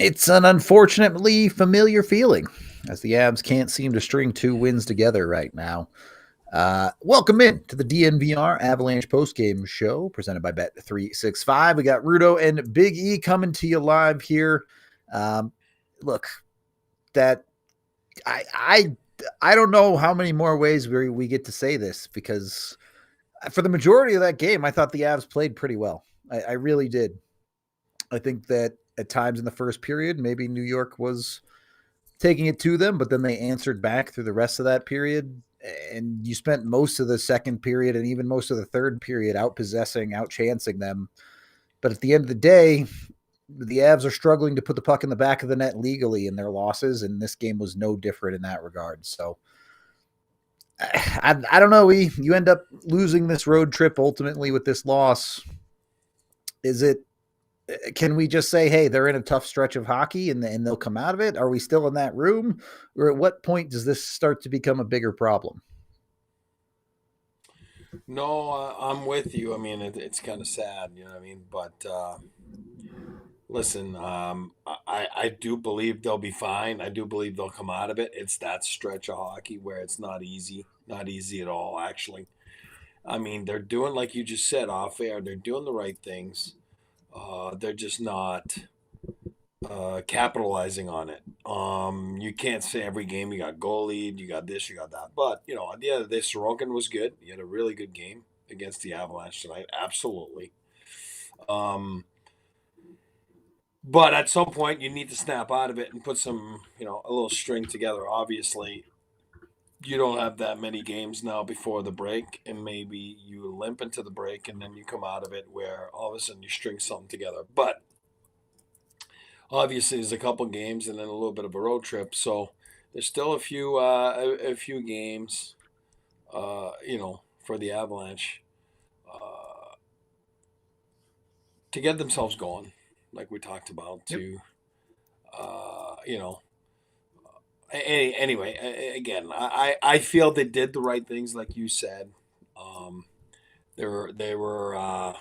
It's an unfortunately familiar feeling, as the Avs can't seem to string 2 wins together right now. Welcome in to the DNVR Avalanche Postgame Show, presented by Bet365. We got Rudo and Big E coming to you live here. Look, that I don't know how many more ways we get to say this, because for the majority of that game, I thought the Avs played pretty well. I really did. I think that at times in the first period, maybe New York was taking it to them, but then they answered back through the rest of that period. And you spent most of the second period and even most of the third period outchancing them. But at the end of the day, the Avs are struggling to put the puck in the back of the net legally in their losses, and this game was no different in that regard. So I don't know. You end up losing this road trip ultimately with this loss. Can we just say, hey, they're in a tough stretch of hockey and they'll come out of it? Are we still in that room? Or at what point does this start to become a bigger problem? No, I'm with you. I mean, it's kind of sad, you know what I mean? But listen, I do believe they'll be fine. I do believe they'll come out of it. It's that stretch of hockey where it's not easy at all, actually. I mean, they're doing, like you just said, off air, they're doing the right things. They're just not capitalizing on it. You can't say every game you got goalie, you got this, you got that. But, you know, at the end of the day, Sorokin was good. He had a really good game against the Avalanche tonight. Absolutely. But at some point, you need to snap out of it and put some, a little string together. Obviously, you don't have that many games now before the break, and maybe you limp into the break and then you come out of it where all of a sudden you string something together. But obviously there's a couple games and then a little bit of a road trip, so there's still a few games, for the Avalanche to get themselves going, like we talked about. Yep. Anyway, again, I feel they did the right things, like you said. They were,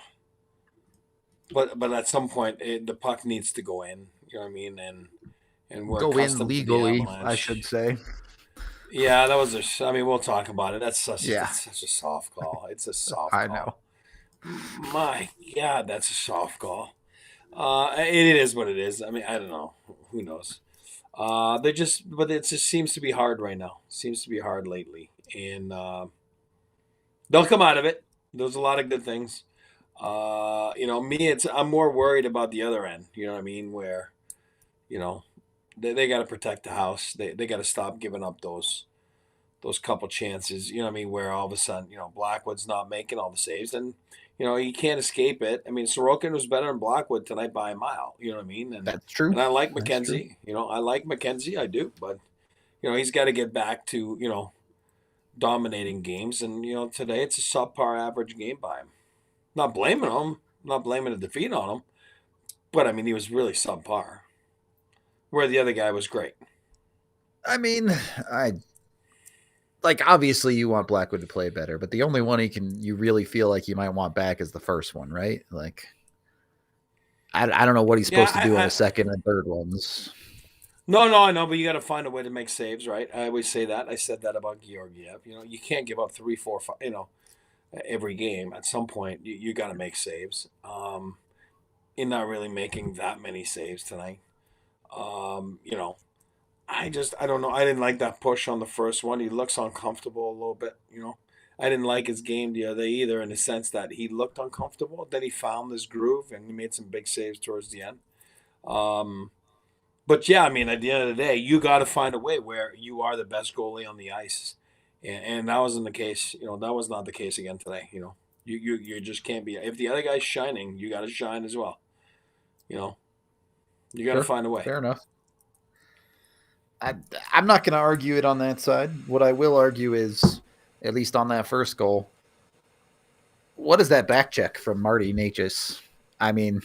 but at some point the puck needs to go in. You know what I mean? And we're go in legally, I should say. Yeah, that was we'll talk about it. That's such a soft call. It's a soft call. I know. My God, that's a soft call. It is what it is. I mean, I don't know. Who knows? But it just seems to be hard right now. Seems to be hard lately, and they'll come out of it. There's a lot of good things. I'm more worried about the other end. You know what I mean? Where, they got to protect the house. They got to stop giving up those couple chances. You know what I mean? Where all of a sudden, Blackwood's not making all the saves, and you can't escape it. I mean, Sorokin was better than Blackwood tonight by a mile. You know what I mean? And that's true. And I like McKenzie. I like McKenzie. I do. But, he's got to get back to, dominating games. And, today it's a subpar average game by him. Not blaming him. Not blaming the defeat on him. But, I mean, he was really subpar. Where the other guy was great. I mean, obviously you want Blackwood to play better, but the only one you really feel like you might want back is the first one, right? Like, I don't know what he's supposed to do in the second and third ones. No, I know, but you got to find a way to make saves, right? I always say that. I said that about Georgiev. You can't give up 3, 4, 5, every game. At some point, you got to make saves. You're not really making that many saves tonight. I don't know. I didn't like that push on the first one. He looks uncomfortable a little bit, I didn't like his game the other either, in the sense that he looked uncomfortable. Then he found this groove and he made some big saves towards the end. But yeah, I mean, at the end of the day, you got to find a way where you are the best goalie on the ice, and that wasn't the case. That was not the case again today. You just can't be. If the other guy's shining, you got to shine as well. You know, you got to Sure, find a way. fair enough. I'm not going to argue it on that side. What I will argue is, at least on that first goal, what is that back check from Marty Necas? I mean,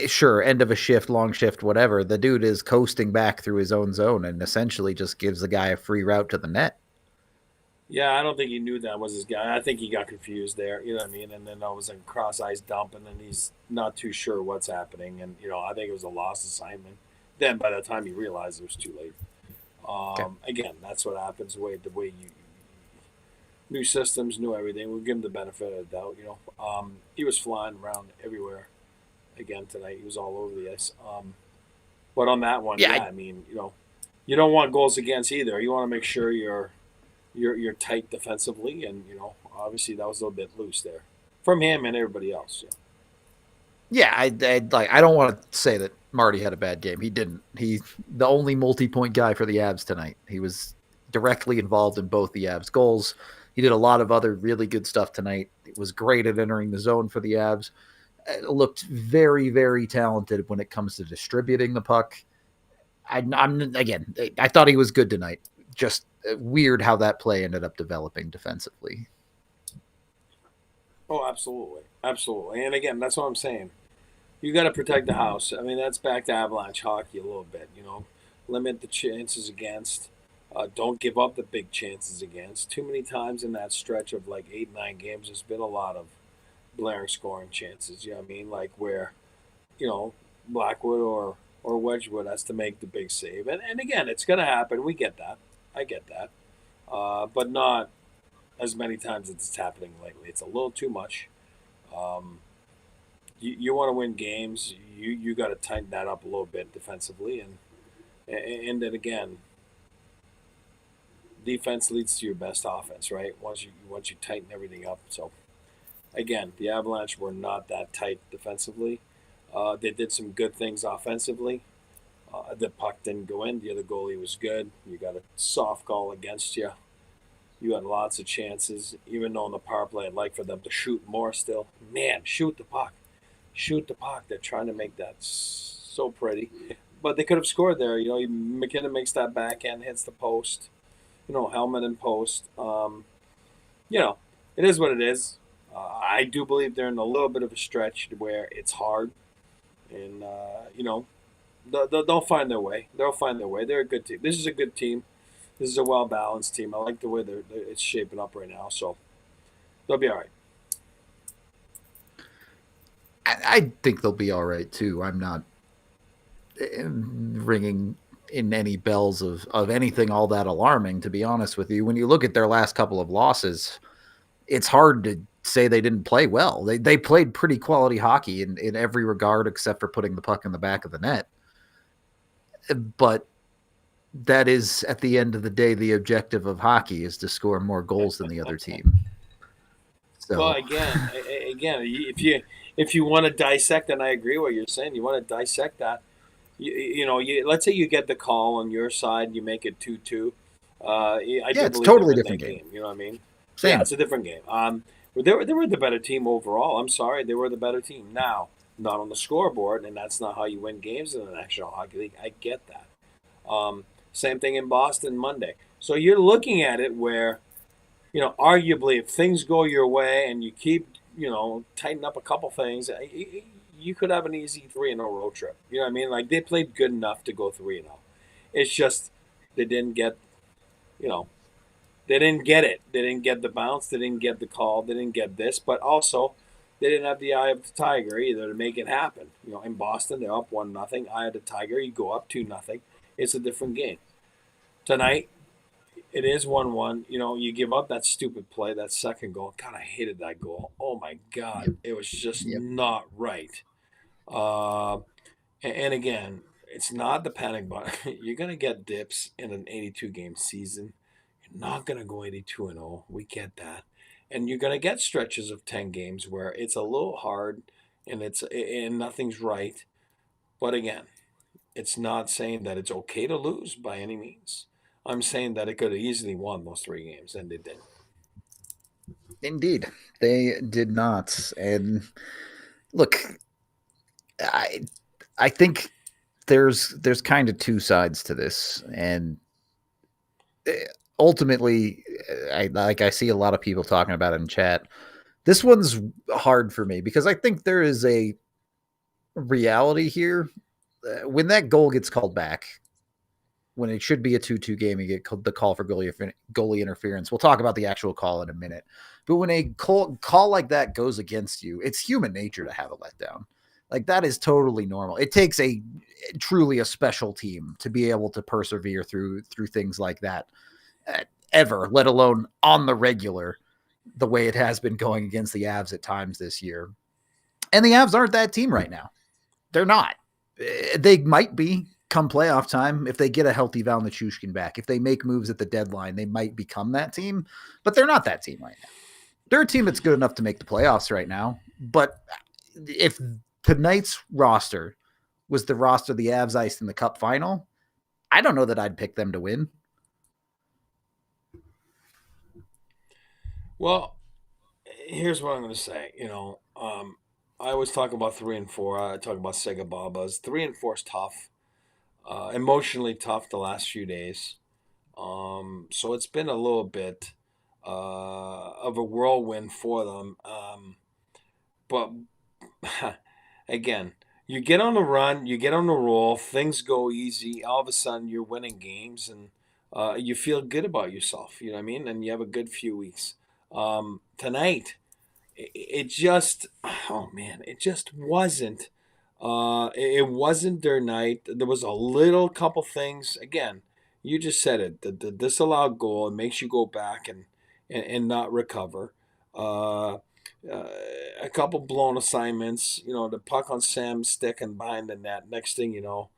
sure, end of a shift, long shift, whatever. The dude is coasting back through his own zone and essentially just gives the guy a free route to the net. Yeah, I don't think he knew that was his guy. I think he got confused there. You know what I mean? And then all was a cross ice dump, and then he's not too sure what's happening. And I think it was a lost assignment. Then by the time he realized it was too late. Okay. Again, that's what happens. The way you new systems, new everything. We'll give him the benefit of the doubt. He was flying around everywhere again tonight. He was all over the ice. But on that one, Yeah, yeah, I mean, you don't want goals against either. You want to make sure you're tight defensively, and obviously that was a little bit loose there from him and everybody else. yeah. I don't want to say that Marty had a bad game. He didn't. He's the only multi-point guy for the Avs tonight. He was directly involved in both the Avs goals. He did a lot of other really good stuff tonight. It was great at entering the zone for the Avs. Looked very, very talented when it comes to distributing the puck. I thought he was good tonight. Just weird how that play ended up developing defensively. Oh, absolutely, absolutely. And again, that's what I'm saying. You got to protect the house. I mean, that's back to Avalanche hockey a little bit. Limit the chances against. Don't give up the big chances against. Too many times in that stretch of like 8, 9 games, there's been a lot of blaring scoring chances. You know what I mean? Like where Blackwood or Wedgwood has to make the big save. And again, it's going to happen. We get that. I get that. But not as many times as it's happening lately. It's a little too much. Um, you want to win games. You got to tighten that up a little bit defensively, and then again, defense leads to your best offense, right? Once you tighten everything up. So again, the Avalanche were not that tight defensively. They did some good things offensively. The puck didn't go in. The other goalie was good. You got a soft goal against you. You had lots of chances, even though in the power play, I'd like for them to shoot more still. Man, shoot the puck. Shoot the puck. They're trying to make that so pretty. But they could have scored there. McKinnon makes that backhand, hits the post. Helmet and post. It is what it is. I do believe they're in a little bit of a stretch where it's hard. And, they'll find their way. They'll find their way. They're a good team. This is a good team. This is a well-balanced team. I like the way it's shaping up right now. So they'll be all right. I think they'll be all right too. I'm not ringing in any bells of anything all that alarming, to be honest with you. When you look at their last couple of losses, it's hard to say they didn't play well. They played pretty quality hockey in every regard except for putting the puck in the back of the net. But that is, at the end of the day, the objective of hockey is to score more goals than the other team. So, Well, again, if you want to dissect, and I agree with what you're saying, you want to dissect that. Let's say you get the call on your side, you make it 2-2. I do it's believe totally they're in different that game. game. You know what I mean? Same. Yeah, it's a different game. They were the better team overall. I'm sorry, they were the better team. Now, not on the scoreboard, and that's not how you win games in the National Hockey League. I get that. Same thing in Boston Monday. So you're looking at it where, arguably, if things go your way and you keep, tighten up a couple things, you could have an easy 3-0 road trip. You know what I mean? Like they played good enough to go 3-0. It's just they didn't get, you know, they didn't get it. They didn't get the bounce. They didn't get the call. They didn't get this. But also, they didn't have the eye of the tiger either to make it happen. In Boston, they're up 1-0. Eye of the tiger, you go up 2-0. It's a different game. Tonight, it is 1-1. You give up that stupid play, that second goal. God, I hated that goal. Oh my God, Yep. it was just Yep. not right. Uh, and again, it's not the panic button. You're gonna get dips in an 82 game season. You're not gonna go 82-0. We get that, and you're gonna get stretches of 10 games where it's a little hard, and nothing's right. But again, it's not saying that it's okay to lose by any means. I'm saying that it could have easily won those 3 games, and they didn't. Indeed, they did not. And look, I I think there's kind of two sides to this, and ultimately, I see a lot of people talking about it in chat. This one's hard for me because I think there is a reality here. When that goal gets called back, when it should be a 2-2 game, you get the call for goalie interference. We'll talk about the actual call in a minute. But when a call like that goes against you, it's human nature to have a letdown. Like, that is totally normal. It takes truly a special team to be able to persevere through things like that, ever, let alone on the regular, the way it has been going against the Avs at times this year. And the Avs aren't that team right now. They're not. They might be come playoff time if they get a healthy Val Nichushkin back. If they make moves at the deadline, they might become that team, but they're not that team right now. They're a team that's good enough to make the playoffs right now. But if tonight's roster was the roster the Avs iced in the Cup final, I don't know that I'd pick them to win. Well, here's what I'm going to say. I always talk about 3 and 4. I talk about Sega Babas. 3 and 4 is tough, emotionally tough the last few days. So it's been a little bit of a whirlwind for them. But again, you get on the run, you get on the roll, things go easy. All of a sudden, you're winning games, and you feel good about yourself. You know what I mean? And you have a good few weeks. Tonight, it just, oh man, it just wasn't. It wasn't their night. There was a little couple things. Again, you just said it. The disallowed goal, it makes you go back and not recover. Uh, a couple blown assignments. The puck on Sam's stick and behind the net. Next thing you know,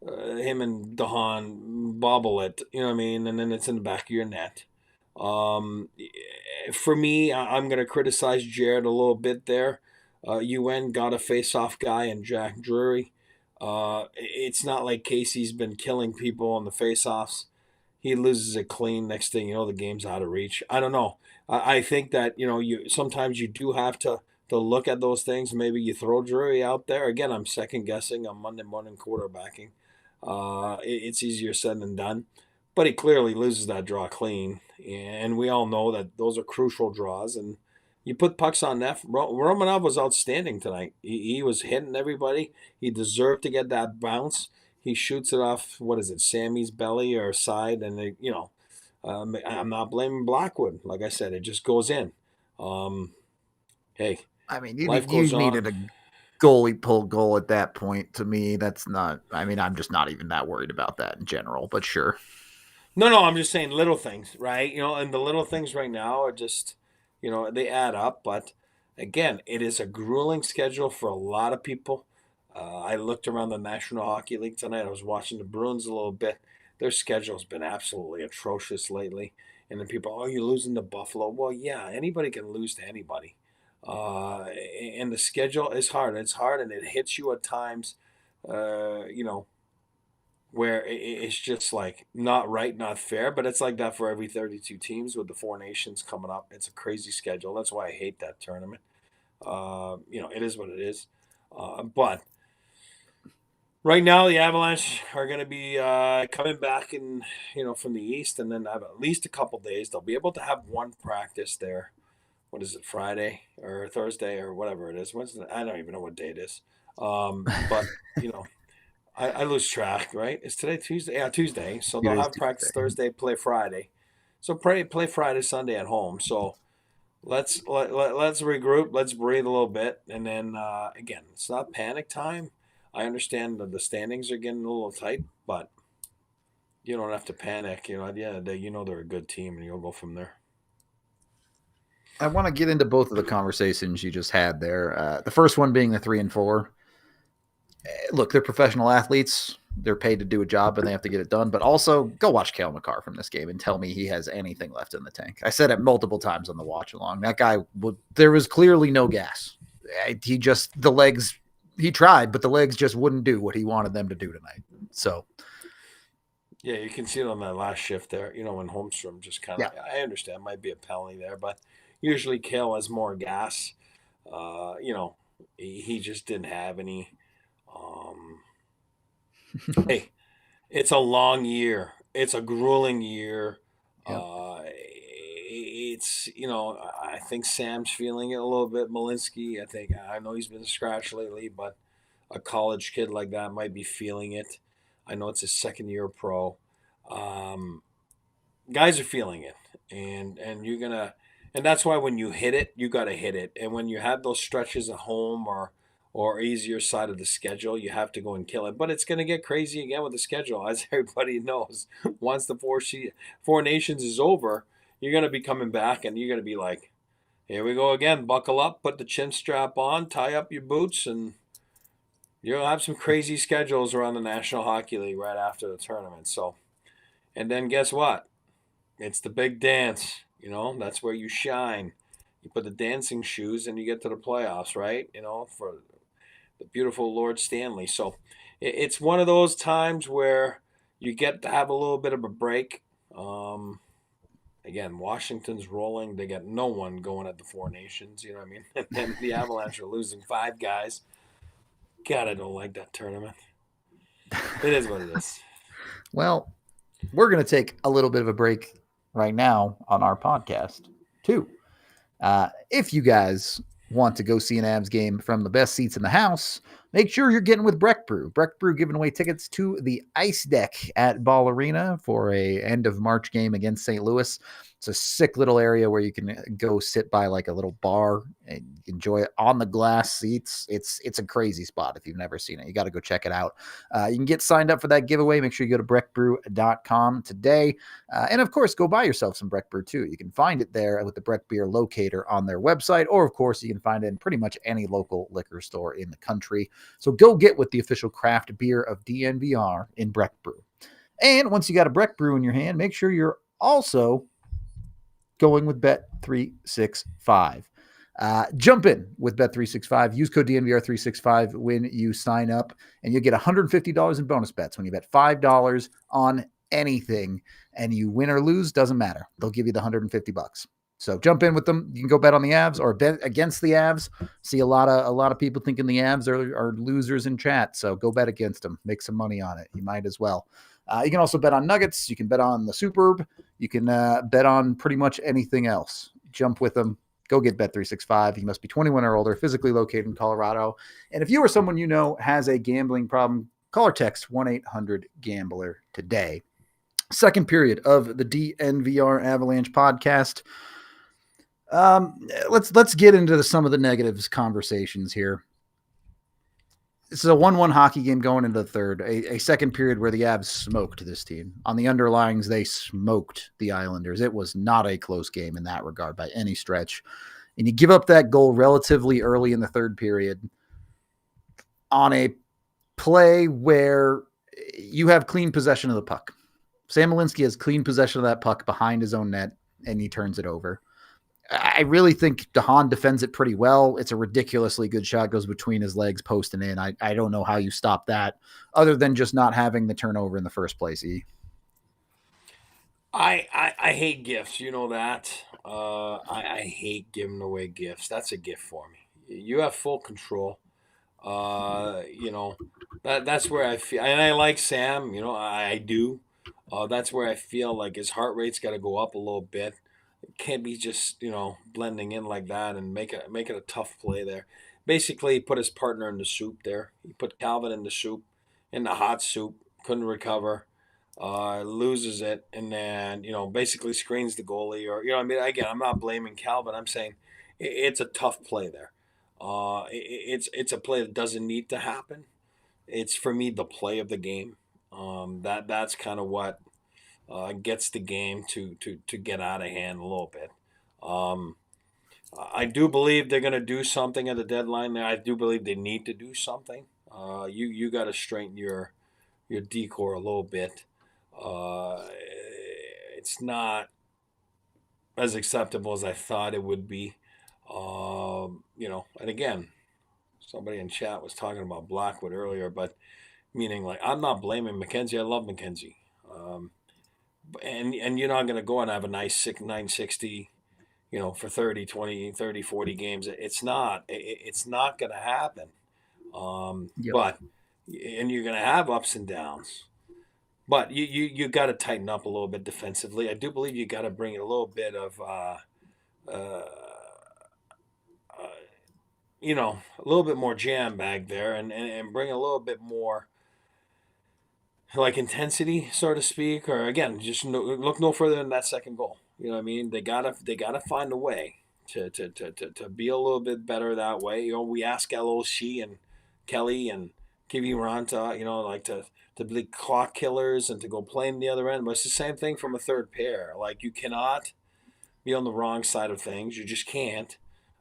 him and Dahan bobble it. You know what I mean? And then it's in the back of your net. Um, for me, I'm going to criticize Jared a little bit there. UN got a face-off guy in Jack Drury. It's not like Casey's been killing people on the face-offs. He loses it clean. Next thing you know, the game's out of reach. I don't know. I think that you sometimes you do have to look at those things. Maybe you throw Drury out there again. I'm second guessing on Monday morning quarterbacking. It's easier said than done, but he clearly loses that draw clean, and we all know that those are crucial draws. And you put pucks on net. Romanov was outstanding tonight. He was hitting everybody. He deserved to get that bounce. He shoots it off, what is it, Sammy's belly or side, and I'm not blaming Blackwood. Like I said, it just goes in. Hey, I mean, life you goes needed on. a goalie pull goal at that point. To me, that's not. I mean, I'm just not even that worried about that in general. But sure. No, I'm just saying little things, right? And the little things right now are just, they add up. But again, it is a grueling schedule for a lot of people. I looked around the National Hockey League tonight. I was watching the Bruins a little bit. Their schedule's been absolutely atrocious lately. And then people, oh, you're losing to Buffalo. Well, yeah, anybody can lose to anybody. And the schedule is hard. It's hard, and it hits you at times. You know, where it's just like not right, not fair, but it's like that for every 32 teams with the four nations coming up. It's a crazy schedule. That's why I hate that tournament. It is what it is. But right now, the Avalanche are going to be coming back from the East, and then have at least a couple days. They'll be able to have one practice there. What is it, Friday or Thursday or whatever it is? I don't even know what day it is. But I lose track, right? Is today Tuesday? Yeah, Tuesday. So It they'll is have practice Tuesday. Thursday, play Friday. So play Friday, Sunday at home. So let's regroup, let's breathe a little bit, and then again, it's not panic time. I understand that the standings are getting a little tight, but you don't have to panic. At the end of the day, they're a good team, and you'll go from there. I want to get into both of the conversations you just had there. The first one being the 3 and 4. Look, they're professional athletes. They're paid to do a job and they have to get it done. But also, go watch Cale Makar from this game and tell me he has anything left in the tank. I said it multiple times on the watch along. That guy, there was clearly no gas. The legs, he tried, but the legs just wouldn't do what he wanted them to do tonight. So Yeah, you can see it on that last shift there. When Holmstrom just kind yeah, of, I understand, might be a penalty there, but usually Kale has more gas. You know, he just didn't have any. Um, hey, it's a long year. It's a grueling year. yeah, I think Sam's feeling it a little bit. Malinsky, I know he's been scratched lately, but a college kid like that might be feeling it. I know it's his second year pro. Um, Guys are feeling it, and you're gonna, and that's why when you hit it, you got to hit it. And when you have those stretches at home or easier side of the schedule, you have to go and kill it. But it's gonna get crazy again with the schedule, as everybody knows. Once the Four Nations is over, you're gonna be coming back, and you're gonna be like, here we go again. Buckle up, put the chin strap on, tie up your boots, and you'll have some crazy schedules around the National Hockey League right after the tournament. So, and then guess what? It's the big dance. That's where you shine. You put the dancing shoes and you get to the playoffs, right? For the beautiful Lord Stanley. So it's one of those times where you get to have a little bit of a break. Again, Washington's rolling. They got no one going at the Four Nations. You know what I mean? And then the Avalanche are losing 5 guys. God, I don't like that tournament. It is what it is. well, we're going to take a little bit of a break right now on our podcast, too. If you guys want to go see an Avs game from the best seats in the house, make sure you're getting with Breck Brew. Breck Brew giving away tickets to the Ice Deck at Ball Arena for a end of March game against St. Louis. It's a sick little area where you can go sit by like a little bar and enjoy it on the glass seats. It's a crazy spot if you've never seen it. You got to go check it out. You can get signed up for that giveaway. Make sure you go to breckbrew.com today. And of course, go buy yourself some Breck Brew too. You can find it there with the Breck Beer locator on their website, or of course, you can find it in pretty much any local liquor store in the country. So go get with the official craft beer of DNVR in Breck Brew. And once you got a Breck Brew in your hand, make sure you're also going with Bet365. Jump in with Bet365. Use code DNVR365 when you sign up, and you'll get $150 in bonus bets when you bet $5 on anything, and you win or lose, doesn't matter. They'll give you the $150. So jump in with them. You can go bet on the Avs or bet against the Avs. See a lot of people thinking the Avs are losers in chat. So go bet against them. Make some money on it. You might as well. You can also bet on Nuggets. You can bet on the Superb. You can bet on pretty much anything else. Jump with them. Go get Bet365. You must be 21 or older, physically located in Colorado. And if you or someone you know has a gambling problem, call or text 1-800-GAMBLER today. Second period of the DNVR Avalanche podcast. Let's get into some of the negatives conversations here. This is a 1-1 hockey game going into the third, a second period where the Avs smoked this team. On the underlyings, they smoked the Islanders. It was not a close game in that regard by any stretch. And you give up that goal relatively early in the third period on a play where you have clean possession of the puck. Sam Malinsky has clean possession of that puck behind his own net, and he turns it over. I really think DeHaan defends it pretty well. It's a ridiculously good shot, goes between his legs, post and in. I don't know how you stop that other than just not having the turnover in the first place. I hate gifts. You know that. I hate giving away gifts. That's a gift for me. You have full control. You know that's where I feel, and I like Sam. I do. That's where I feel like his heart rate's got to go up a little bit. It can't be just blending in like that and make it a tough play there. Basically, he put his partner in the soup there. He put Calvin in the soup, in the hot soup. Couldn't recover. Loses it, and then basically screens the goalie, or I mean, again, I'm not blaming Calvin. I'm saying it's a tough play there. It's a play that doesn't need to happen. It's, for me, the play of the game. That's kind of what gets the game to get out of hand a little bit. Um, I do believe they're going to do something at the deadline there. I do believe they need to do something. You got to straighten your decor a little bit. It's not as acceptable as I thought it would be. And again, somebody in chat was talking about Blackwood earlier, but Meaning, like, I'm not blaming McKenzie. I love McKenzie. Um, and you're not going to go and have a nice 960, for 30, 20, 30, 40 games. It's not going to happen. Yep. But and you're going to have ups and downs. But you got to tighten up a little bit defensively. I do believe you got to bring a little bit of uh, uh, a little bit more jam back there, and bring a little bit more like intensity, so to speak. Or again, just look no further than that second goal. You know what I mean? They gotta find a way to be a little bit better that way. We ask LOC and Kelly and Kiwi Ranta, like to be clock killers and to go play in the other end. But it's the same thing from a third pair. Like, you cannot be on the wrong side of things. You just can't.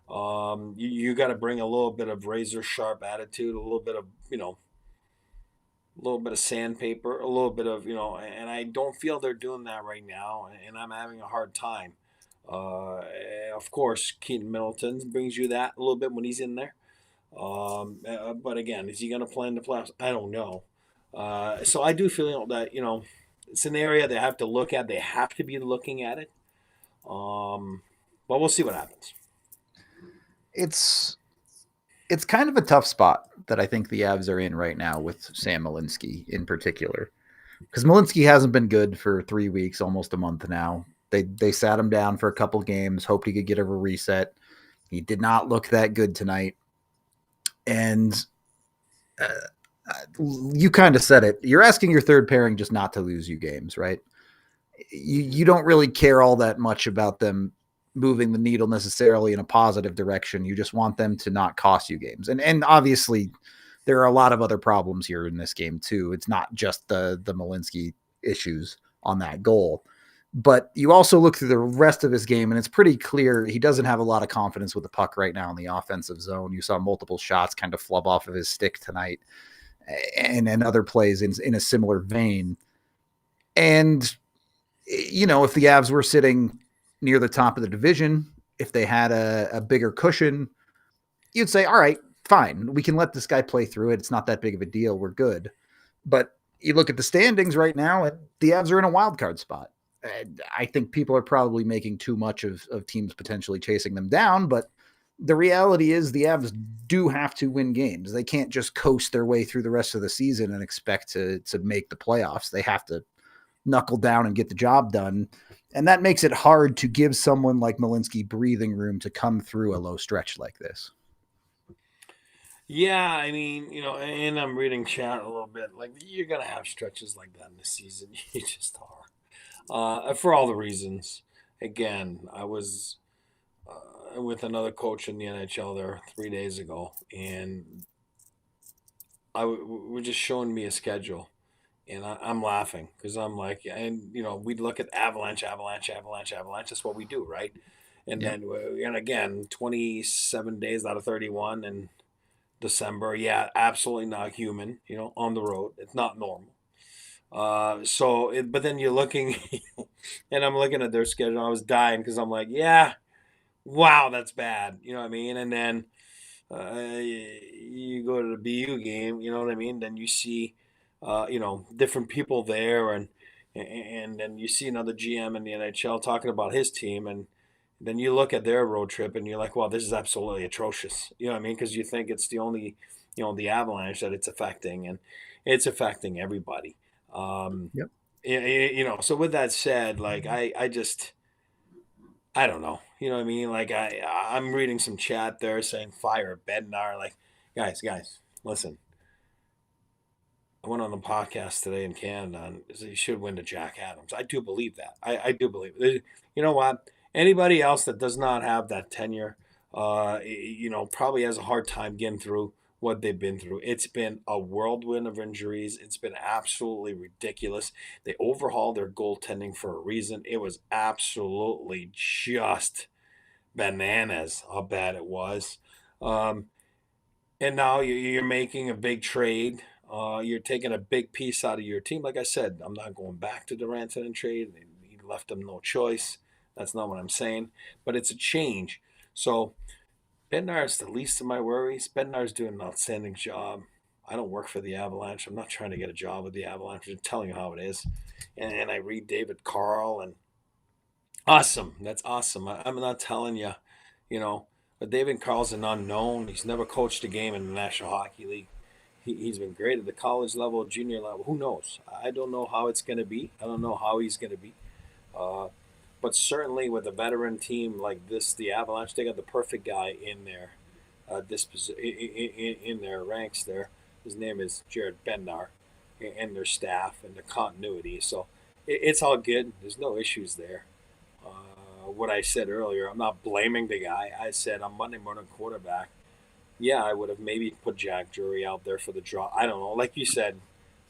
You got to bring a little bit of razor sharp attitude, a little bit of a little bit of sandpaper, a little bit of, and I don't feel they're doing that right now, and I'm having a hard time. Uh, of course, Keaton Middleton brings you that a little bit when he's in there. But again, is he going to play in the playoffs? I don't know. So I do feel that, it's an area they have to look at. They have to be looking at it. But we'll see what happens. It's it's kind of a tough spot that I think the Avs are in right now with Sam Malinsky in particular. Because Malinsky hasn't been good for 3 weeks, almost a month now. They sat him down for a couple games, hoped he could get a reset. He did not look that good tonight. And you kind of said it. You're asking your third pairing just not to lose you games, right? You don't really care all that much about them moving the needle necessarily in a positive direction. You just want them to not cost you games. And obviously there are a lot of other problems here in this game too. It's not just the Malinsky issues on that goal. But you also look through the rest of his game, and it's pretty clear he doesn't have a lot of confidence with the puck right now in the offensive zone. You saw multiple shots kind of flub off of his stick tonight, and other plays in a similar vein. And, if the Avs were sitting near the top of the division, if they had a bigger cushion, you'd say, all right, fine. We can let this guy play through it. It's not that big of a deal. We're good. But you look at the standings right now, and the Avs are in a wild card spot. I think people are probably making too much of teams potentially chasing them down, but the reality is the Avs do have to win games. They can't just coast their way through the rest of the season and expect to make the playoffs. They have to knuckle down and get the job done. And that makes it hard to give someone like Malinsky breathing room to come through a low stretch like this. Yeah, I mean, and I'm reading chat a little bit. Like, you're gonna have stretches like that in the season. You just are. For all the reasons. Again, I was with another coach in the NHL there 3 days ago, and we're just showing me a schedule, and I'm laughing because I'm like, and we'd look at Avalanche, Avalanche, Avalanche, Avalanche. That's what we do, right? And Yep. then and again, 27 days out of 31, and December, yeah, absolutely not human. On the road, it's not normal. But then you're looking, and I'm looking at their schedule. I was dying because I'm like, yeah, wow, that's bad. You know what I mean? And then you go to the BU game. You know what I mean? Then you see, different people there, and then you see another GM in the NHL talking about his team, and then you look at their road trip, and you're like, wow, this is absolutely atrocious. You know what I mean? Because you think it's the only, the Avalanche that it's affecting, and it's affecting everybody. Um, Yep. so with that said, like, I just I don't know. You know what I mean? Like, I'm reading some chat there saying fire Bednar. Like, guys, listen. I went on the podcast today in Canada, and he should win to Jack Adams. I do believe that. I do believe it. You know what? Anybody else that does not have that tenure, probably has a hard time getting through what they've been through. It's been a whirlwind of injuries. It's been absolutely ridiculous. They overhauled their goaltending for a reason. It was absolutely just bananas how bad it was. Um, and now you're making a big trade. You're taking a big piece out of your team. Like I said, I'm not going back to the Rantanen trade. He left them no choice. That's not what I'm saying. But it's a change. So Bednar is the least of my worries. Bednar's doing an outstanding job. I don't work for the Avalanche. I'm not trying to get a job with the Avalanche. I'm telling you how it is. And I read David Carl, and awesome. That's awesome. I'm not telling you, but David Carl's an unknown. He's never coached a game in the National Hockey League. He's been great at the college level, junior level. Who knows? I don't know how it's going to be. I don't know how he's going to be. Uh, but certainly with a veteran team like this, the Avalanche, they got the perfect guy in their in their ranks there. His name is Jared Bednar, and their staff and the continuity. So it's all good. There's no issues there. What I said earlier, I'm not blaming the guy. I said on Monday morning quarterback, yeah, I would have maybe put Jack Drury out there for the draw. I don't know. Like you said,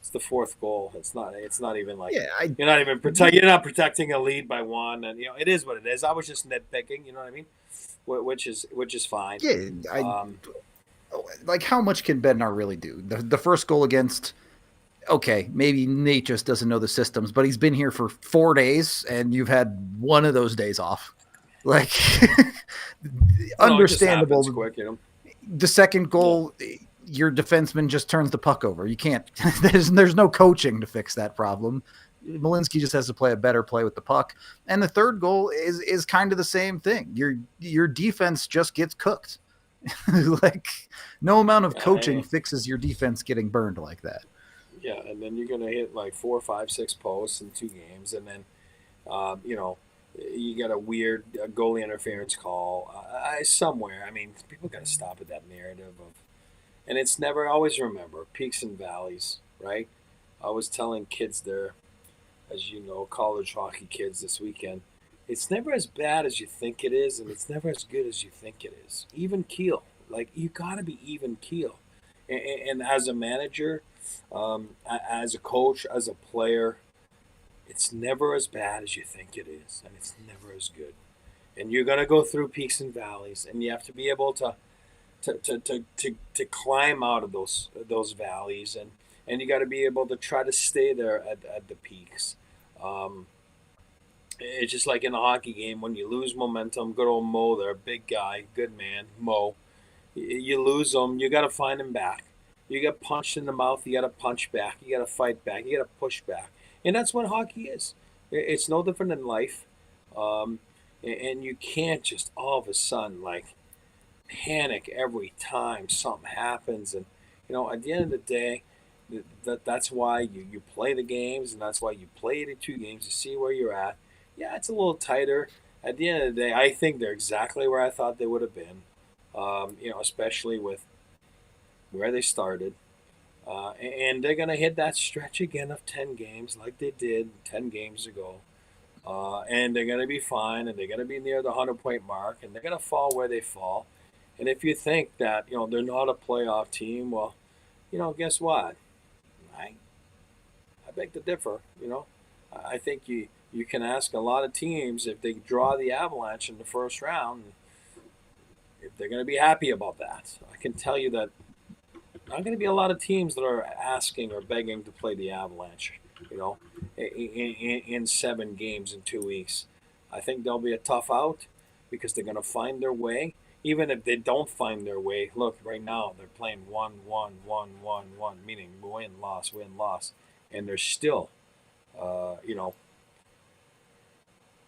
it's the fourth goal. It's not. It's not even like you're not even protect. You're not protecting a lead by one, and it is what it is. I was just nitpicking. You know what I mean? Which is fine. Yeah, like how much can Bednar really do? The first goal against. Okay, maybe Nate just doesn't know the systems, but he's been here for 4 days, and you've had one of those days off. Like, understandable. Quick, The second goal, your defenseman just turns the puck over. You can't. There's no coaching to fix that problem. Malinsky just has to play a better play with the puck. And the third goal is kind of the same thing. Your defense just gets cooked. Like, no amount of coaching fixes your defense getting burned like that. Yeah, and then you're going to hit like 4, 5, 6 posts in 2 games, and then, you got a weird goalie interference call somewhere. I mean, people got to stop at that narrative of, and it's never always remember peaks and valleys, right? I was telling kids there, as you know, college hockey kids this weekend, it's never as bad as you think it is, and it's never as good as you think it is. Even keel, like you got to be even keel, and as a manager. As a coach, as a player, it's never as bad as you think it is, and it's never as good. And you're gonna go through peaks and valleys, and you have to be able to climb out of those valleys, and you got to be able to try to stay there at the peaks. It's just like in a hockey game when you lose momentum. Good old Mo, there, big guy, good man, Mo. You lose him, you got to find him back. You get punched in the mouth, you got to punch back. You got to fight back. You got to push back. And that's what hockey is. It's no different than life. And you can't just all of a sudden, like, panic every time something happens. And, at the end of the day, that's why you play the games, and that's why you play the 2 games to see where you're at. Yeah, it's a little tighter. At the end of the day, I think they're exactly where I thought they would have been, especially with where they started. And they're going to hit that stretch again of 10 games like they did 10 games ago. And they're going to be fine, and they're going to be near the 100-point mark, and they're going to fall where they fall. And if you think that, they're not a playoff team, well, guess what? I beg to differ, I think you can ask a lot of teams if they draw the Avalanche in the first round, if they're going to be happy about that. I can tell you that not going to be a lot of teams that are asking or begging to play the Avalanche, in 7 games in 2 weeks. I think they'll be a tough out because they're going to find their way. Even if they don't find their way, look, right now they're playing 1-1-1-1-1, meaning win, loss, and they're still,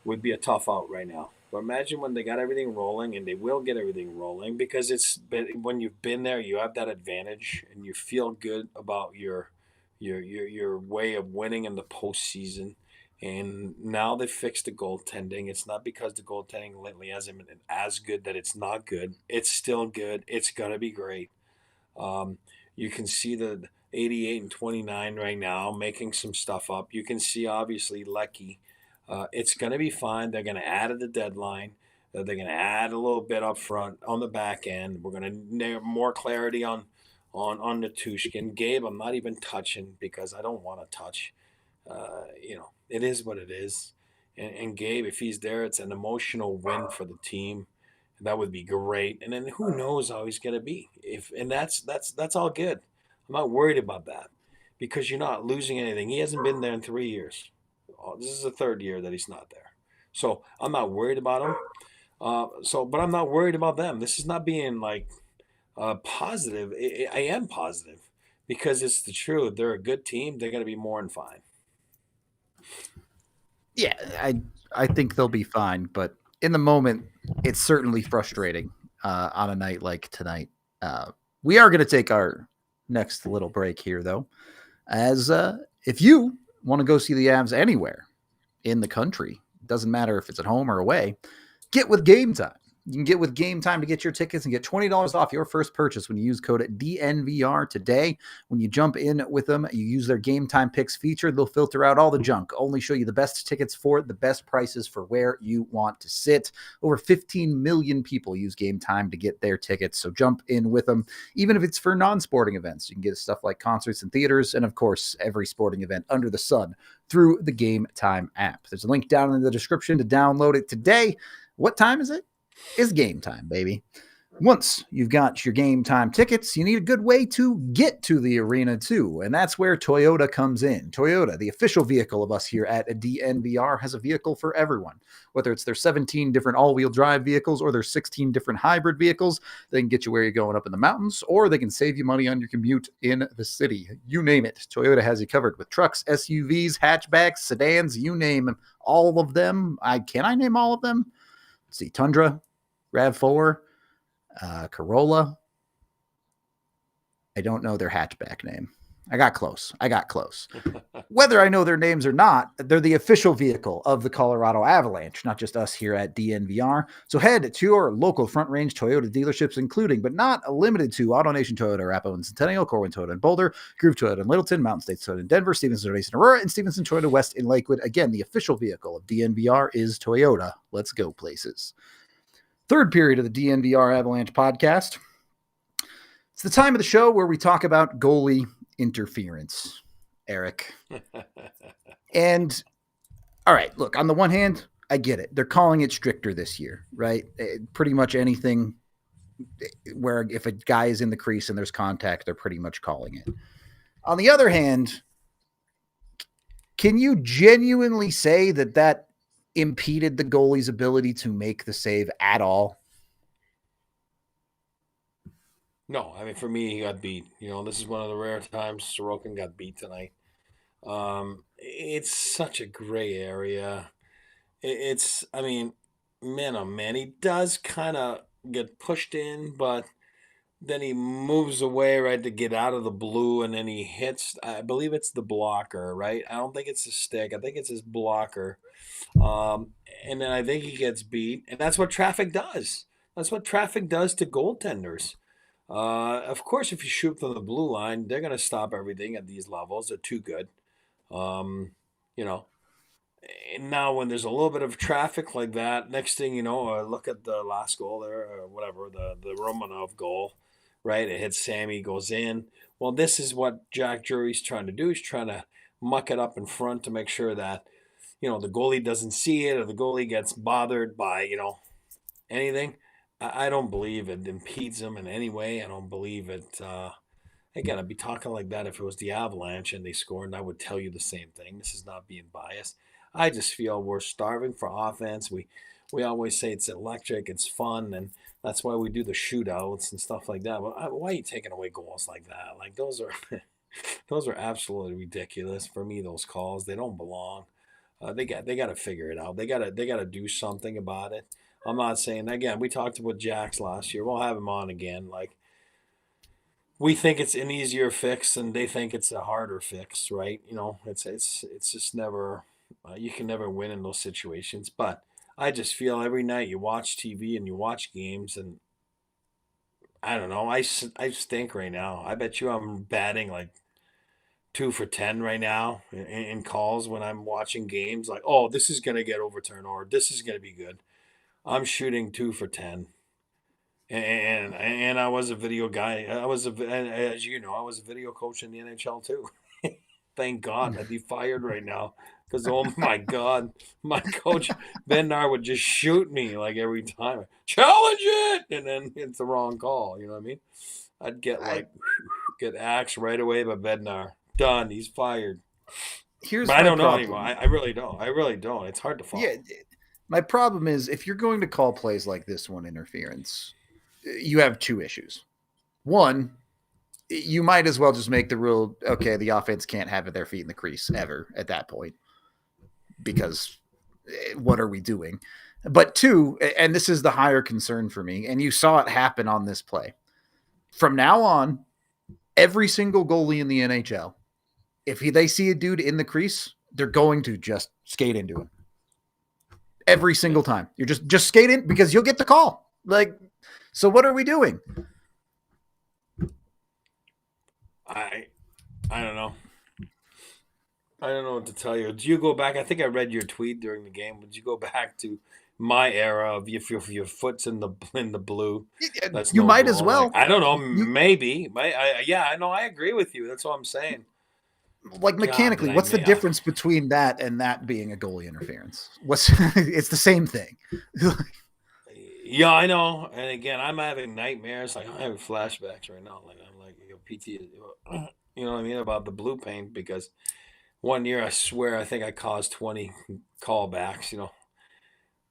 would be a tough out right now. But imagine when they got everything rolling, and they will get everything rolling because when you've been there, you have that advantage, and you feel good about your way of winning in the postseason. And now they fixed the goaltending. It's not because the goaltending lately hasn't been as good that it's not good. It's still good. It's gonna be great. You can see the 88 and 29 right now making some stuff up. You can see obviously Lecky. It's going to be fine. They're going to add at the deadline. They're going to add a little bit up front on the back end. We're going to have more clarity on Natushkin. Gabe, I'm not even touching because I don't want to touch. It is what it is. And Gabe, if he's there, it's an emotional win for the team. That would be great. And then who knows how he's going to be? That's all good. I'm not worried about that because you're not losing anything. He hasn't been there in 3 years. This is the 3rd year that he's not there. So I'm not worried about him. But I'm not worried about them. This is not being like positive. I am positive because it's the truth. They're a good team. They're going to be more than fine. Yeah, I think they'll be fine, but in the moment, it's certainly frustrating on a night like tonight. We are going to take our next little break here, though, as if you want to go see the Avs anywhere in the country, doesn't matter if it's at home or away, get with Game Time. You can get with Game Time to get your tickets and get $20 off your first purchase when you use code DNVR today. When you jump in with them, you use their Game Time Picks feature. They'll filter out all the junk, only show you the best tickets for the best prices for where you want to sit. Over 15 million people use Game Time to get their tickets, so jump in with them, even if it's for non-sporting events. You can get stuff like concerts and theaters, and of course, every sporting event under the sun through the Game Time app. There's a link down in the description to download it today. What time is it? It's game time, baby. Once you've got your Game Time tickets, you need a good way to get to the arena too, and that's where Toyota comes in. Toyota, the official vehicle of us here at DNVR, has a vehicle for everyone. Whether it's their 17 different all-wheel drive vehicles or their 16 different hybrid vehicles, they can get you where you're going up in the mountains, or they can save you money on your commute in the city. You name it, Toyota has you covered with trucks, SUVs, hatchbacks, sedans, you name them, all of them. Can I name all of them? Let's see, Tundra, RAV4, Corolla. I don't know their hatchback name. I got close. Whether I know their names or not, they're the official vehicle of the Colorado Avalanche, not just us here at DNVR. So head to your local Front Range Toyota dealerships, including but not limited to AutoNation Toyota, Arapahoe and Centennial, Corwin Toyota in Boulder, Groove Toyota in Littleton, Mountain States Toyota in Denver, Stevenson Toyota in Aurora, and Stevenson Toyota West in Lakewood. Again, the official vehicle of DNVR is Toyota. Let's go places. Third period of the DNVR Avalanche podcast. It's the time of the show where we talk about goalie interference, Eric. And all right, look, on the one hand, I get it. They're calling it stricter this year, right? Pretty much anything where if a guy is in the crease and there's contact, they're pretty much calling it. On the other hand, can you genuinely say that impeded the goalie's ability to make the save at all? No, I mean, for me, he got beat. This is one of the rare times Sorokin got beat tonight. It's such a gray area. I mean, man, oh man, he does kind of get pushed in, but then he moves away, right, to get out of the blue, and then he hits, I believe it's the blocker, right? I don't think it's the stick. I think it's his blocker. And then I think he gets beat, and that's what traffic does. That's what traffic does to goaltenders. Of course, if you shoot from the blue line, they're going to stop everything at these levels. They're too good. You know, and now when there's a little bit of traffic like that, next thing you know, look at the last goal there, or whatever, the Romanov goal, right? It hits Sammy, goes in. Well, this is what Jack Drury's trying to do. He's trying to muck it up in front to make sure that, the goalie doesn't see it or the goalie gets bothered by, anything. I don't believe it impedes him in any way. I don't believe it. Again, I'd be talking like that if it was the Avalanche and they scored, and I would tell you the same thing. This is not being biased. I just feel we're starving for offense. We always say it's electric, it's fun, and that's why we do the shootouts and stuff like that. But why are you taking away goals like that? Like those are those are absolutely ridiculous for me. Those calls, they don't belong. They got to figure it out. They got to do something about it. I'm not saying, again, we talked about Jax last year. We'll have him on again. Like, we think it's an easier fix and they think it's a harder fix, right? It's just never, you can never win in those situations. But I just feel every night you watch TV and you watch games, and I don't know, I stink right now. I bet you I'm batting like 2 for 10 right now in calls when I'm watching games. Like, oh, this is going to get overturned, or this is going to be good. I'm shooting 2 for 10. And I was a video guy. As you know, I was a video coach in the NHL too. Thank God I'd be fired right now, because oh my God, my coach Bednar would just shoot me like every time. Challenge it, and then it's the wrong call. You know what I mean? I'd get axed right away by Bednar. Done. He's fired. Here's But my I don't know problem. anymore. I really don't. I really don't. It's hard to follow. Yeah, my problem is if you're going to call plays like this one interference, you have two issues. One, you might as well just make the rule, okay, the offense can't have their feet in the crease ever at that point, because what are we doing? But two, and this is the higher concern for me, and you saw it happen on this play. From now on, every single goalie in the NHL, if they see a dude in the crease, they're going to just skate into him. Every single time. You're just skate in because you'll get the call. Like, so what are we doing? I don't know. I don't know what to tell you. Do you go back? I think I read your tweet during the game. Would you go back to my era of if your foot's in the blue? That's you no might goal. as well. Like, I don't know. Maybe. Yeah, I know. I agree with you. That's what I'm saying. Like mechanically, what's the difference between that and that being a goalie interference? It's the same thing. Yeah, I know. And again, I'm having nightmares. Like I'm having flashbacks right now. Like I'm like PT. You know what I mean about the blue paint, because one year I swear I think I caused 20 callbacks.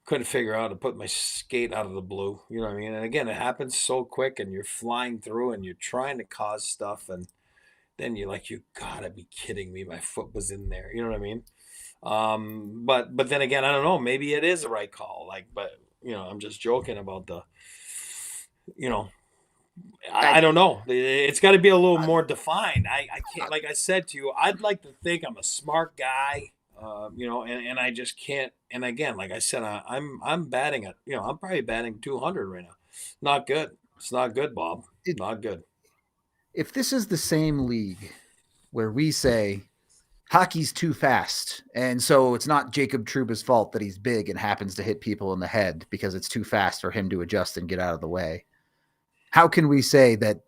Couldn't figure out how to put my skate out of the blue. You know what I mean? And again, it happens so quick, and you're flying through, and you're trying to cause stuff, and then you're like, you gotta be kidding me! My foot was in there. You know what I mean? But then again, I don't know. Maybe it is the right call. Like, but I'm just joking about the. I don't know. It's got to be a little more defined. I can't. Like I said to you, I'd like to think I'm a smart guy. And I just can't. And again, like I said, I'm batting at. I'm probably batting 200 right now. Not good. It's not good, Bob. Not good. If this is the same league where we say hockey's too fast, and so it's not Jacob Trouba's fault that he's big and happens to hit people in the head because it's too fast for him to adjust and get out of the way, how can we say that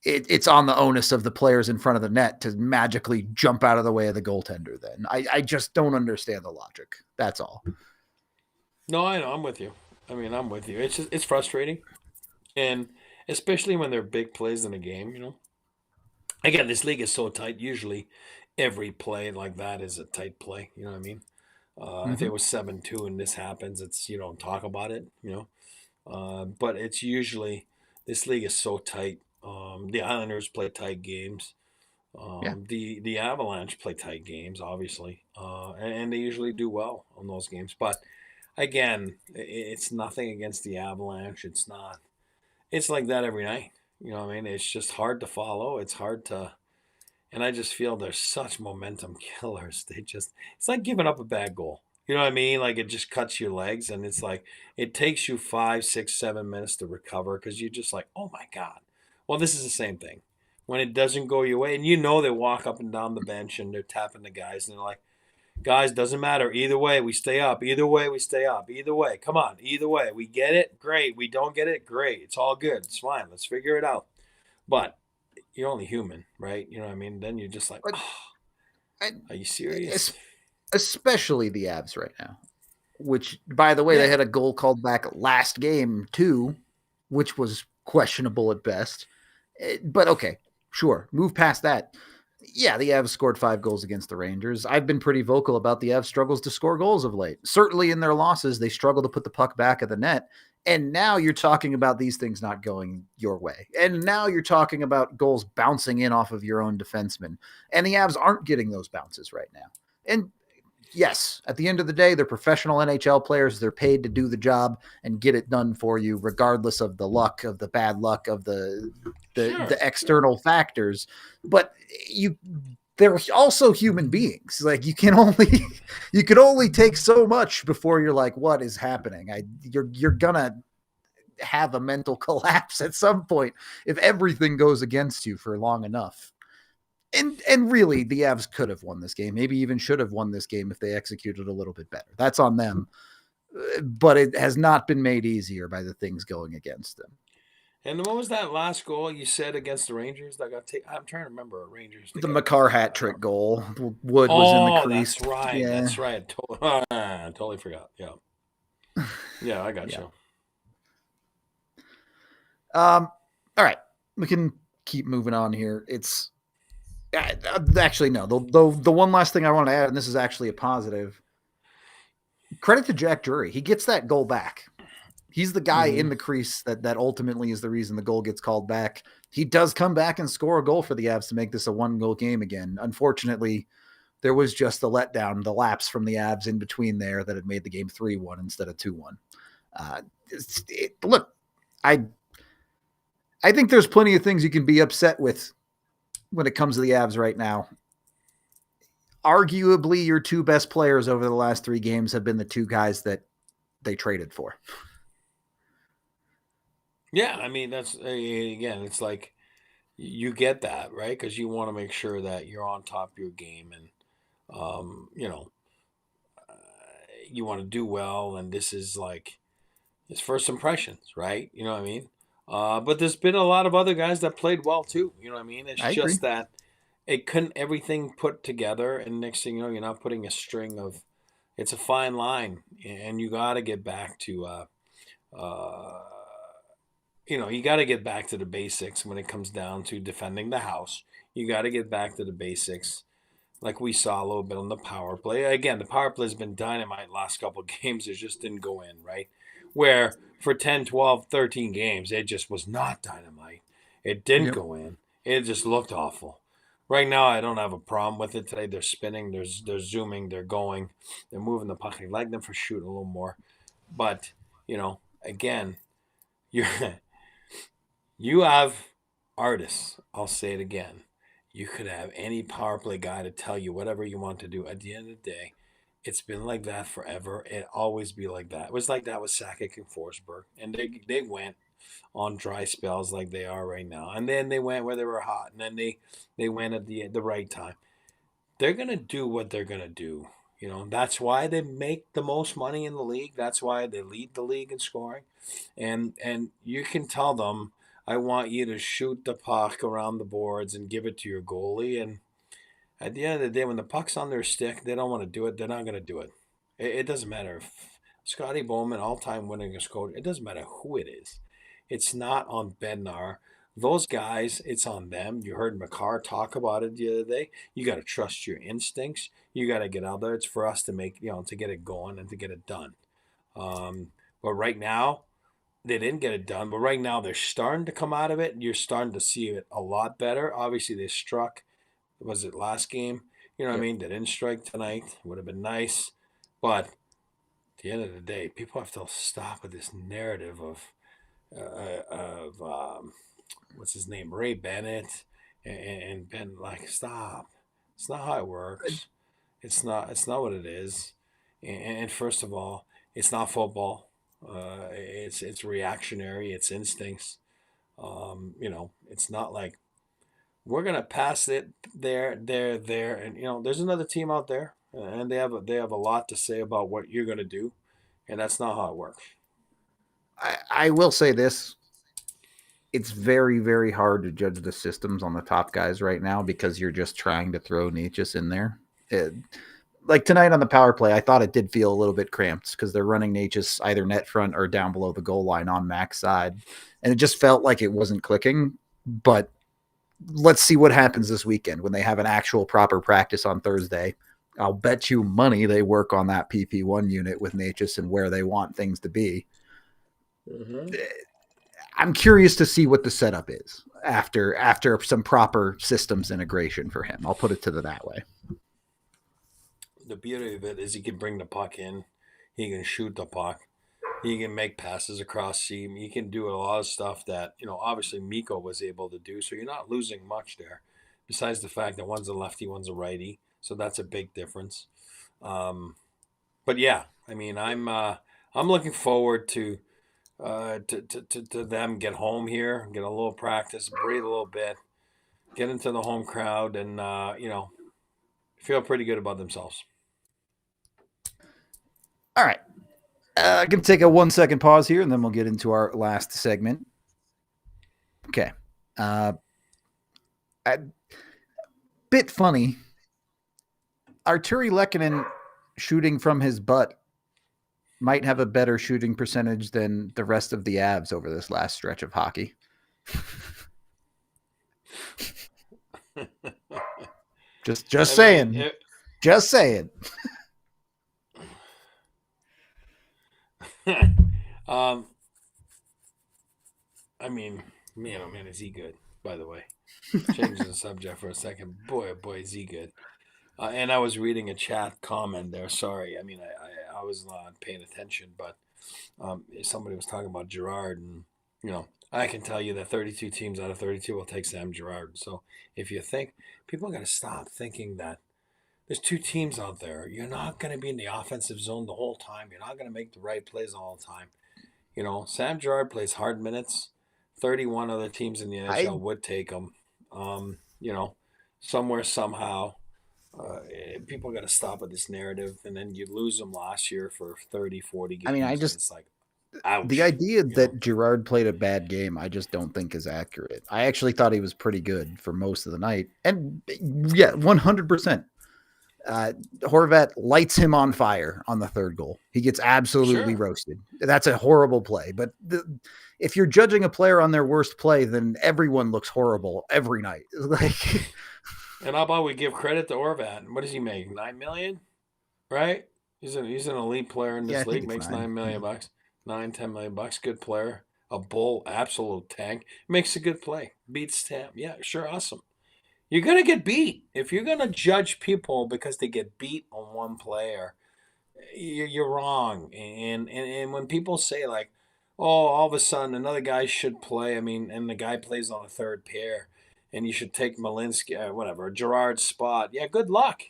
it's on the onus of the players in front of the net to magically jump out of the way of the goaltender then? I just don't understand the logic. That's all. No, I know. I'm with you. I mean, I'm with you. It's frustrating. And especially when they're big plays in a game. Again, this league is so tight. Usually every play like that is a tight play. You know what I mean? If it was 7-2 and this happens, it's, talk about it, but it's usually, this league is so tight. The Islanders play tight games. The Avalanche play tight games, obviously, and they usually do well on those games. But again, it's nothing against the Avalanche. It's not. It's like that every night. You know what I mean? It's just hard to follow. It's hard to, and I just feel they're such momentum killers. It's like giving up a bad goal. You know what I mean? Like it just cuts your legs, and it's like it takes you 5, 6, 7 minutes to recover because you're just like, oh my God. Well, this is the same thing. When it doesn't go your way, and they walk up and down the bench and they're tapping the guys, and they're like, guys, doesn't matter. Either way, we stay up. Either way, we stay up. Either way, come on. Either way, we get it. Great. We don't get it. Great. It's all good. It's fine. Let's figure it out. But you're only human, right? You know what I mean? Then you're just like, are you serious? Especially the Avs right now, which, by the way, they had a goal called back last game too, which was questionable at best. But okay, sure. Move past that. Yeah, the Avs scored 5 goals against the Rangers. I've been pretty vocal about the Avs struggles to score goals of late. Certainly in their losses, they struggle to put the puck back at the net. And now you're talking about these things not going your way. And now you're talking about goals bouncing in off of your own defensemen. And the Avs aren't getting those bounces right now. And yes, at the end of the day, they're professional NHL players. They're paid to do the job and get it done for you, regardless of the luck, of the bad luck, of the external factors. But they're also human beings. Like you can only take so much before you're like, what is happening? You're gonna have a mental collapse at some point if everything goes against you for long enough. And really, the Avs could have won this game, maybe even should have won this game if they executed a little bit better. That's on them. But it has not been made easier by the things going against them. And what was that last goal you said against the Rangers that got taken? I'm trying to remember a Rangers. The Makar hat trick goal. Wood was in the crease. That's right. Yeah. That's right. Totally forgot. Yeah. Yeah, I got you. All right. We can keep moving on here. It's actually, no. The one last thing I want to add, and this is actually a positive. Credit to Jack Drury. He gets that goal back. He's the guy in the crease that ultimately is the reason the goal gets called back. he does come back and score a goal for the Avs to make this a 1-goal game again. Unfortunately, there was just the letdown, the lapse from the Avs in between there that had made the game 3-1 instead of 2-1. Look, I think there's plenty of things you can be upset with when it comes to the Avs right now. Arguably, your two best players over the last 3 games have been the two guys that they traded for. Yeah, I mean, that's again, it's like you get that, right? Because you want to make sure that you're on top of your game, and you know, you want to do well, and this is like his first impressions, right? You know what I mean? But there's been a lot of other guys that played well too. You know what I mean? It's I agree. just that it couldn't everything put together, and next thing you know, you're not putting a string of. It's a fine line, and you got to get back to. Uh, you got to get back to the basics when it comes down to defending the house. You got to get back to the basics, like we saw a little bit on the power play. Again, the power play has been dynamite last couple of games. It just didn't go in, right? Where for 10, 12, 13 games, it just was not dynamite. It didn't Yep. go in. It just looked awful. Right now, I don't have a problem with it today. They're spinning, they're zooming, they're going, they're moving the puck. I like them for shooting a little more. But, again, you're you have artists. I'll say it again. You could have any power play guy to tell you whatever you want to do. At the end of the day, it's been like that forever. It always be like that. It was like that with Sakic and Forsberg, and they went on dry spells like they are right now, and then they went where they were hot, and then they went at the right time. They're gonna do what they're gonna do. That's why they make the most money in the league. That's why they lead the league in scoring, and you can tell them, I want you to shoot the puck around the boards and give it to your goalie. And at the end of the day, when the puck's on their stick, they don't want to do it. They're not going to do it. It doesn't matter if Scotty Bowman, all-time winningest coach. It doesn't matter who it is. It's not on Bednar. Those guys, it's on them. You heard McCarr talk about it the other day. You got to trust your instincts. You got to get out there. It's for us to make, to get it going and to get it done. But right now, they didn't get it done. But right now, they're starting to come out of it. You're starting to see it a lot better. Obviously, they struck. Was it last game? You know what I Yep. mean? They didn't strike tonight. Would have been nice. But at the end of the day, people have to stop with this narrative of what's his name, Ray Bennett, and Ben. Like, stop. It's not how it works. It's not. It's not what it is. And first of all, it's not football. It's reactionary. It's instincts. It's not like we're gonna pass it there, and there's another team out there, and they have a lot to say about what you're gonna do, and that's not how it works. I will say this. It's very, very hard to judge the systems on the top guys right now because you're just trying to throw Necas in there. Like tonight on the power play, I thought it did feel a little bit cramped because they're running Necas either net front or down below the goal line on Mac's side. And it just felt like it wasn't clicking. But let's see what happens this weekend when they have an actual proper practice on Thursday. I'll bet you money they work on that PP1 unit with Necas and where they want things to be. Mm-hmm. I'm curious to see what the setup is after some proper systems integration for him. I'll put it to that way. The beauty of it is he can bring the puck in, he can shoot the puck, he can make passes across seam, he can do a lot of stuff that obviously Miko was able to do. So you're not losing much there, besides the fact that one's a lefty, one's a righty. So that's a big difference. But yeah, I mean, I'm looking forward to them get home here, get a little practice, breathe a little bit, get into the home crowd, and feel pretty good about themselves. All right. I can take a 1-second pause here, and then we'll get into our last segment. Okay. Bit funny. Arturi Lehkonen shooting from his butt might have a better shooting percentage than the rest of the Avs over this last stretch of hockey. Just saying. Just saying. I mean, man, oh man, is he good? by the way. Changing the subject for a second. Boy, oh boy, is he good. And I was reading a chat comment there. Sorry. I mean, I was not paying attention, but somebody was talking about Gerard. And, I can tell you that 32 teams out of 32 will take Sam Gerard. So if you think, people got to stop thinking that there's two teams out there. You're not going to be in the offensive zone the whole time. You're not going to make the right plays all the time. Sam Gerard plays hard minutes. 31 other teams in the I NHL would take him. Somewhere, somehow. People got to stop with this narrative. And then you lose them last year for 30, 40 games. I mean, and it's like, ouch. the idea that Gerard played a bad game, I just don't think is accurate. I actually thought he was pretty good for most of the night. And yeah, 100%. Horvat lights him on fire on the third goal. He gets absolutely roasted. That's a horrible play. But if you're judging a player on their worst play, then everyone looks horrible every night. Like, and how about we give credit to Horvat? What does he make? $9 million, right? He's an elite player in this league. Makes $9 million bucks, $10 million bucks. Good player, a bull, absolute tank. Makes a good play. Beats Tam. Yeah, sure, awesome. You're going to get beat. If you're going to judge people because they get beat on one player, you're wrong. And when people say, like, oh, all of a sudden another guy should play, I mean, and the guy plays on a third pair, and you should take Malinsky, whatever, Gerard's spot. Yeah, good luck.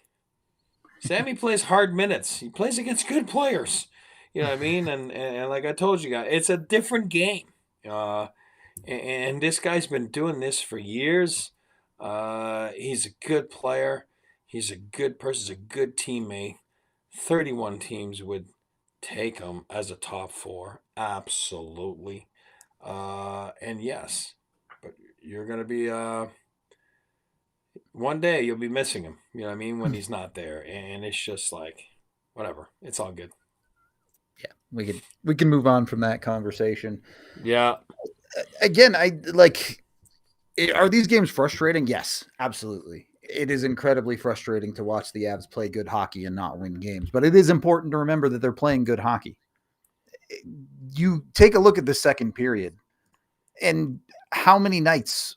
Sammy plays hard minutes. He plays against good players. You know what I mean? And like I told you guys, it's a different game. And this guy's been doing this for years. He's a good player. He's a good person. He's a good teammate. 31 teams would take him as a top four. Absolutely. And yes, but you're going to be, one day you'll be missing him. You know what I mean? When he's not there. And it's just like, whatever. It's all good. Yeah, we can move on from that conversation. Yeah. Again, are these games frustrating? Yes, absolutely. It is incredibly frustrating to watch the Avs play good hockey and not win games, but it is important to remember that they're playing good hockey. You take a look at the second period, and how many nights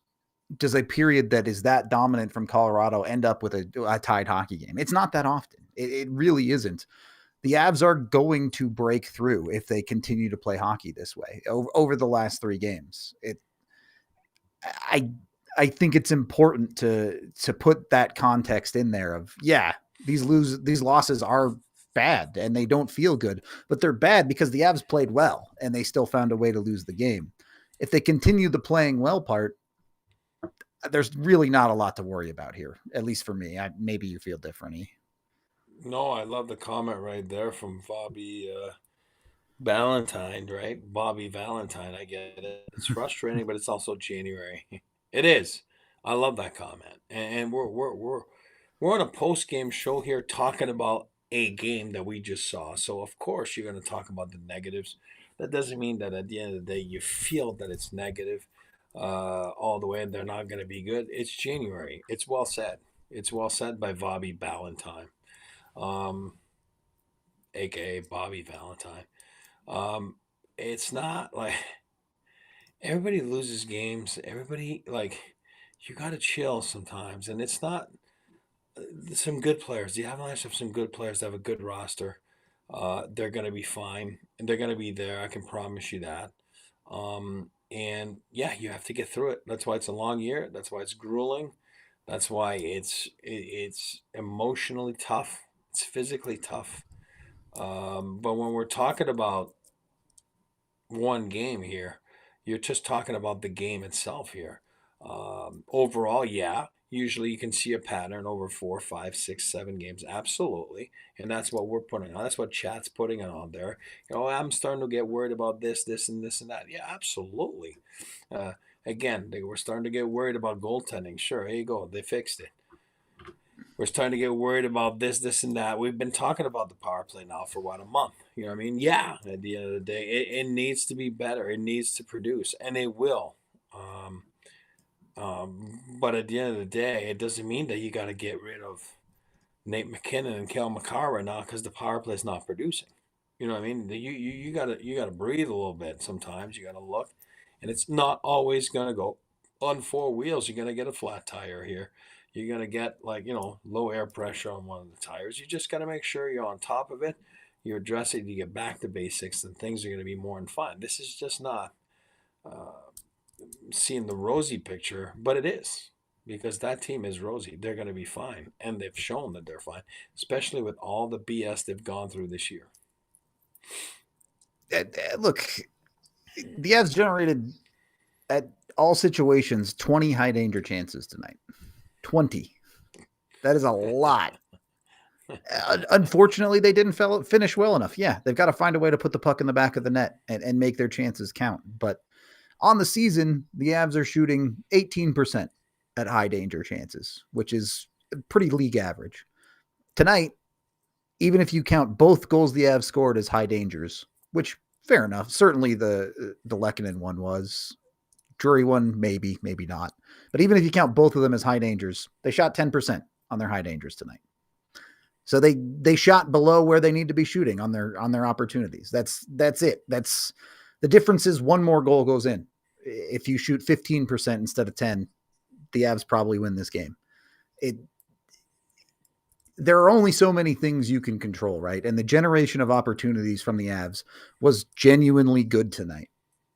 does a period that is that dominant from Colorado end up with a tied hockey game? It's not that often. It really isn't. The Avs are going to break through if they continue to play hockey this way over the last three games. I think it's important to put that context in there of, yeah, these losses are bad and they don't feel good, but they're bad because the Avs played well and they still found a way to lose the game. If they continue the playing well part, there's really not a lot to worry about here, at least for me. Maybe you feel differently. No, I love the comment right there from Bobby Valentine, right? Bobby Valentine. I get it. It's frustrating, but it's also January. It is. I love that comment, and we're on a post game show here talking about a game that we just saw. So of course you're going to talk about the negatives. That doesn't mean that at the end of the day you feel that it's negative all the way, and they're not going to be good. It's January. It's well said. It's well said by Bobby Valentine, aka Bobby Valentine. It's not like everybody loses games. Everybody, like, you got to chill sometimes. And it's not some good players. The Avalanche have some good players that have a good roster. They're going to be fine. And they're going to be there. I can promise you that. And yeah, you have to get through it. That's why it's a long year. That's why it's grueling. That's why it's emotionally tough. It's physically tough. But when we're talking about one game here, you're just talking about the game itself here. Overall, yeah, usually you can see a pattern over 4, 5, 6, 7 games. Absolutely. And that's what we're putting on. That's what chat's putting it on there. I'm starting to get worried about this, and this, and that. Yeah, absolutely. Again, they were starting to get worried about goaltending. Sure, here you go. They fixed it. We're starting to get worried about this, and that. We've been talking about the power play now for a month. You know what I mean? Yeah, at the end of the day, it needs to be better. It needs to produce, and it will. But at the end of the day, it doesn't mean that you got to get rid of Nate McKinnon and Kel McCarr right now because the power play is not producing. You know what I mean? You gotta breathe a little bit sometimes. You gotta look, and it's not always gonna go on four wheels, you're going to get a flat tire here. You're going to get low air pressure on one of the tires. You just got to make sure you're on top of it. You address it, you get back to basics, and things are going to be more fun. This is just not seeing the rosy picture, but it is because that team is rosy. They're going to be fine, and they've shown that they're fine, especially with all the BS they've gone through this year. Look, the Avs generated at all situations 20 high danger chances tonight. 20. That is a lot. Unfortunately, they didn't finish well enough. Yeah, they've got to find a way to put the puck in the back of the net and make their chances count. But on the season, the Avs are shooting 18% at high danger chances, which is pretty league average. Tonight, even if you count both goals the Avs scored as high dangers, which fair enough. Certainly the Lehkonen one was. Drury one, maybe not. But even if you count both of them as high dangers, they shot 10% on their high dangers tonight. So they shot below where they need to be shooting on their opportunities. That's it. That's the difference is one more goal goes in. If you shoot 15% instead of 10, the Avs probably win this game. There are only so many things you can control, right? And the generation of opportunities from the Avs was genuinely good tonight.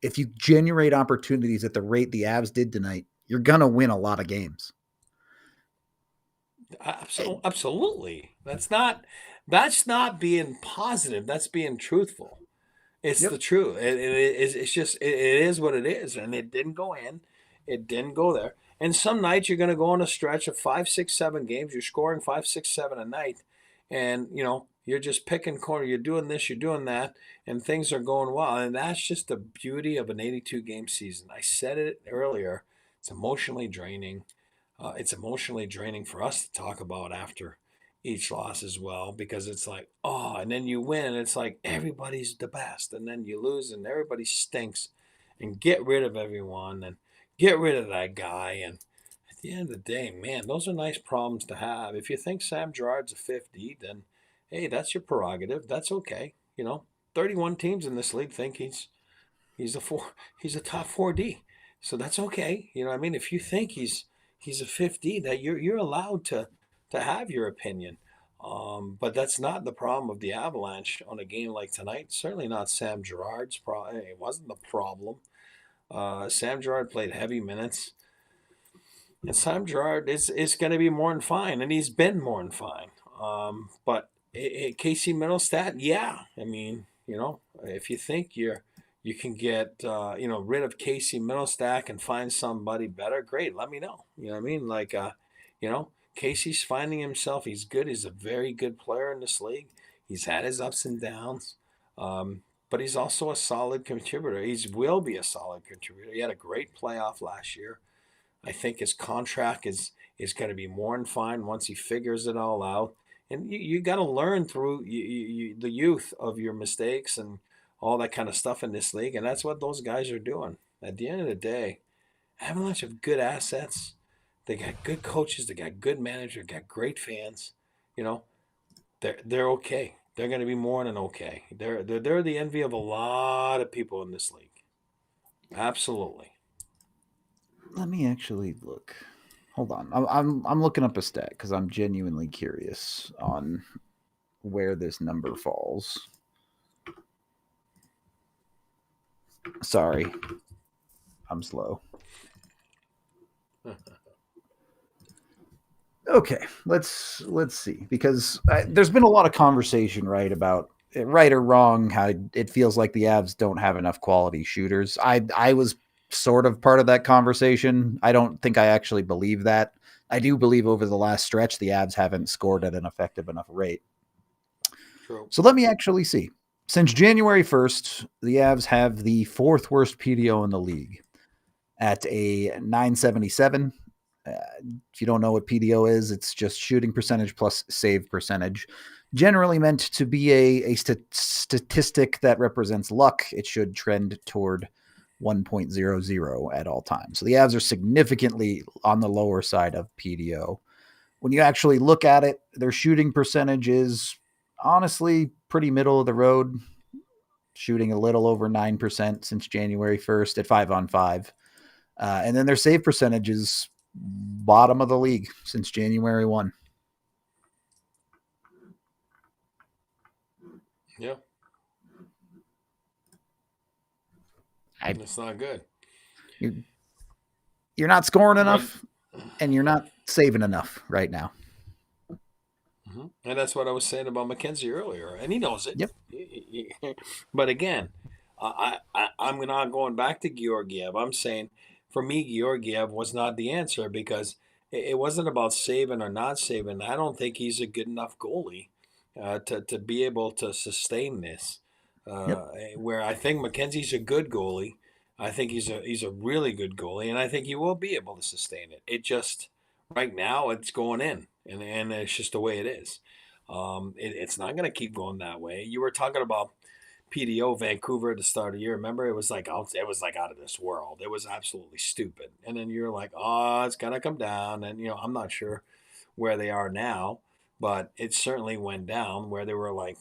If you generate opportunities at the rate the Avs did tonight, you're going to win a lot of games. Absolutely. That's not being positive. That's being truthful. It's the truth. It is what it is. And it didn't go in. It didn't go there. And some nights you're going to go on a stretch of 5, 6, 7 games. You're scoring 5, 6, 7 a night. And, you're just picking corner. You're doing this, you're doing that. And things are going well. And that's just the beauty of an 82-game season. I said it earlier. It's emotionally draining. It's emotionally draining for us to talk about after each loss as well, because it's like, oh, and then you win and it's like everybody's the best, and then you lose and everybody stinks, and get rid of everyone and get rid of that guy. And at the end of the day, man, those are nice problems to have. If you think Sam Girard's a 50, then hey, that's your prerogative. That's okay. 31 teams in this league think he's a top 4D. So that's okay. You know what I mean? If you think he's a 50, that you're allowed to have your opinion. But that's not the problem of the Avalanche on a game like tonight. Certainly not Sam Girard's problem. It wasn't the problem. Sam Girard played heavy minutes. And Sam Girard is going to be more than fine, and he's been more than fine. But Casey Middlestat, yeah. I mean, if you think you can get rid of Casey Middlestat and find somebody better, great. Let me know. You know what I mean? Like, Casey's finding himself. He's good. He's a very good player in this league. He's had his ups and downs, but he's also a solid contributor. He will be a solid contributor. He had a great playoff last year. I think his contract is going to be more than fine once he figures it all out. And you got to learn through the youth of your mistakes and all that kind of stuff in this league. And that's what those guys are doing. At the end of the day, Avalanche have good assets. They got good coaches. They got good managers. Got great fans. They're okay. They're going to be more than okay. They're the envy of a lot of people in this league. Absolutely. Let me actually look. Hold on. I'm looking up a stat because I'm genuinely curious on where this number falls. Sorry, I'm slow. Okay, let's see, because there's been a lot of conversation, right, about right or wrong, how it feels like the Avs don't have enough quality shooters. I was sort of part of that conversation. I don't think I actually believe that. I do believe over the last stretch, the Avs haven't scored at an effective enough rate. True. So let me actually see. Since January 1st, the Avs have the fourth worst PDO in the league at a 977. If you don't know what PDO is, it's just shooting percentage plus save percentage. Generally meant to be a statistic that represents luck. It should trend toward 1.00 at all times. So the Avs are significantly on the lower side of PDO. When you actually look at it, their shooting percentage is honestly pretty middle of the road, shooting a little over 9% since January 1st at 5-on-5. And then their save percentage is bottom of the league since January 1. Yeah. It's not good. You're not scoring enough, and you're not saving enough right now. Mm-hmm. And that's what I was saying about McKenzie earlier, and he knows it. Yep. But again, I'm not going back to Georgiev. I'm saying, for me, Georgiev was not the answer because it wasn't about saving or not saving. I don't think he's a good enough goalie to be able to sustain this. Yep. Where I think McKenzie's a good goalie. I think he's a really good goalie, and I think he will be able to sustain it. It just right now it's going in, and it's just the way it is. It's not going to keep going that way. You were talking about PDO Vancouver at the start of the year. Remember, it was like out of this world. It was absolutely stupid. And then you're like, oh, it's gonna come down. And I'm not sure where they are now, but it certainly went down where they were like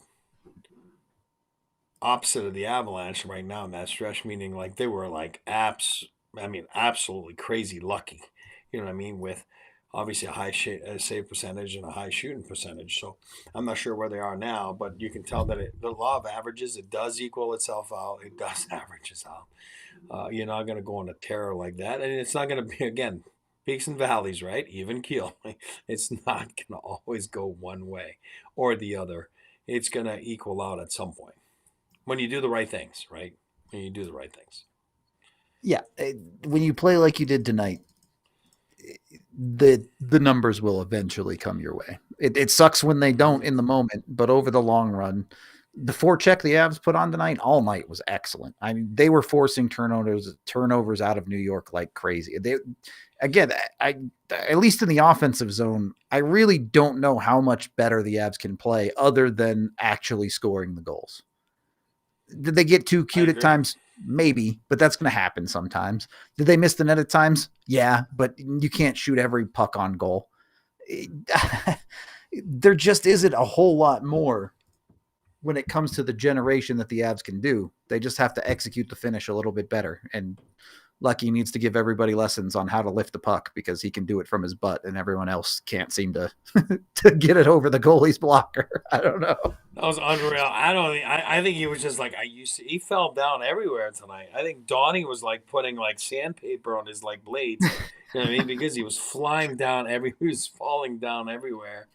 opposite of the Avalanche right now in that stretch, meaning like they were like absolutely crazy lucky. You know what I mean? With obviously a high save percentage and a high shooting percentage. So I'm not sure where they are now, but you can tell that the law of averages, it does equal itself out. It does averages out. You're not going to go on a terror like that. And it's not going to be, again, peaks and valleys, right? Even keel. It's not going to always go one way or the other. It's going to equal out at some point when you do the right things, right? When you do the right things. Yeah. When you play like you did tonight, the numbers will eventually come your way. It sucks when they don't in the moment, but over the long run, the forecheck the Avs put on tonight all night was excellent. I mean, they were forcing turnovers out of New York like crazy. I at least in the offensive zone, I really don't know how much better the Avs can play other than actually scoring the goals. Did they get too cute at times? Maybe, but that's going to happen sometimes. Did they miss the net at times? Yeah, but you can't shoot every puck on goal. There just isn't a whole lot more when it comes to the generation that the Avs can do. They just have to execute the finish a little bit better. And Lucky needs to give everybody lessons on how to lift the puck because he can do it from his butt and everyone else can't seem to to get it over the goalie's blocker. I don't know. That was unreal. I think he was just like he fell down everywhere tonight. I think Donnie was like putting like sandpaper on his like blades. You know what I mean? Because he was flying down he was falling down everywhere.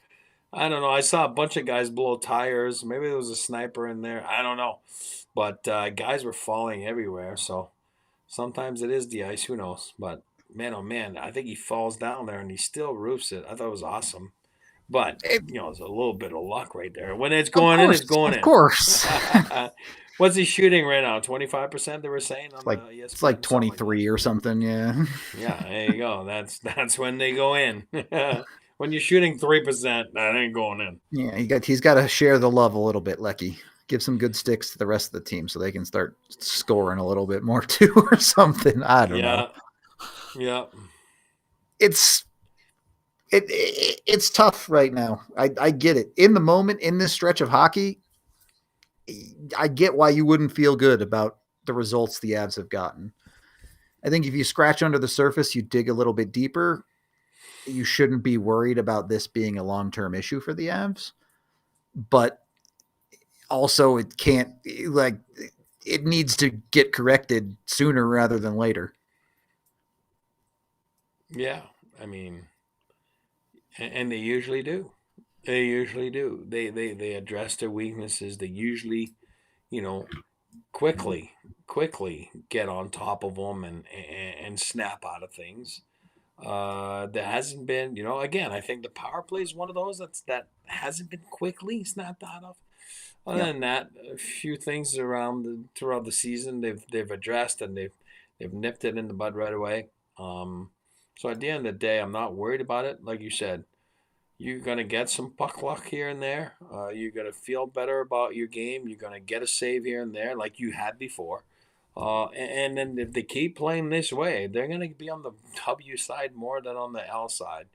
I don't know. I saw a bunch of guys blow tires. Maybe there was a sniper in there. I don't know. But guys were falling everywhere. So sometimes it is the ice. Who knows? But man, oh man, I think he falls down there and he still roofs it. I thought it was awesome. But, it's a little bit of luck right there. When it's going in, it's going in. Of course. What's he shooting right now? 25%, they were saying? It's like 23 or something, yeah. Yeah, there you go. That's when they go in. When you're shooting 3%, that ain't going in. Yeah, he's got to share the love a little bit, Lecky. Give some good sticks to the rest of the team so they can start scoring a little bit more too or something. I don't know. Yeah. It's tough right now. I get it. In the moment, in this stretch of hockey, I get why you wouldn't feel good about the results the Avs have gotten. I think if you scratch under the surface, you dig a little bit deeper, you shouldn't be worried about this being a long-term issue for the Avs. But also it can't, like, it needs to get corrected sooner rather than later. Yeah, I mean, and they usually do. They usually do. They address their weaknesses. They usually, quickly get on top of them and snap out of things. There hasn't been, again, I think the power play is one of those that hasn't been quickly snapped out of. Other than that, a few things throughout the season they've addressed and they've nipped it in the bud right away. So at the end of the day, I'm not worried about it. Like you said, you're gonna get some puck luck here and there. You're gonna feel better about your game. You're gonna get a save here and there, like you had before. And then if they keep playing this way, they're going to be on the W side more than on the L side.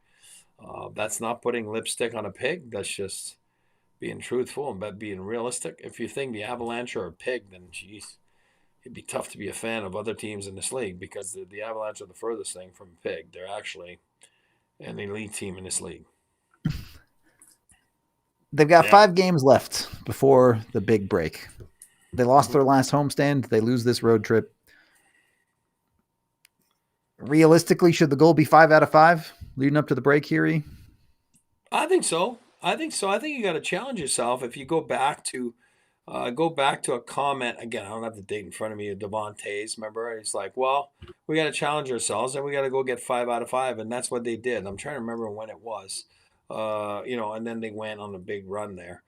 That's not putting lipstick on a pig. That's just being truthful and being realistic. If you think the Avalanche are a pig, then geez, it'd be tough to be a fan of other teams in this league because the Avalanche are the furthest thing from a pig. They're actually an elite team in this league. They've got 5 games left before the big break. They lost their last homestand. They lose this road trip. Realistically, should the goal be 5 out of 5 leading up to the break here? I think so. I think you got to challenge yourself. If you go back to a comment again, I don't have the date in front of me. Devontae's, remember? He's like, "Well, we got to challenge ourselves, and we got to go get 5 out of 5," and that's what they did. I'm trying to remember when it was, and then they went on a big run there.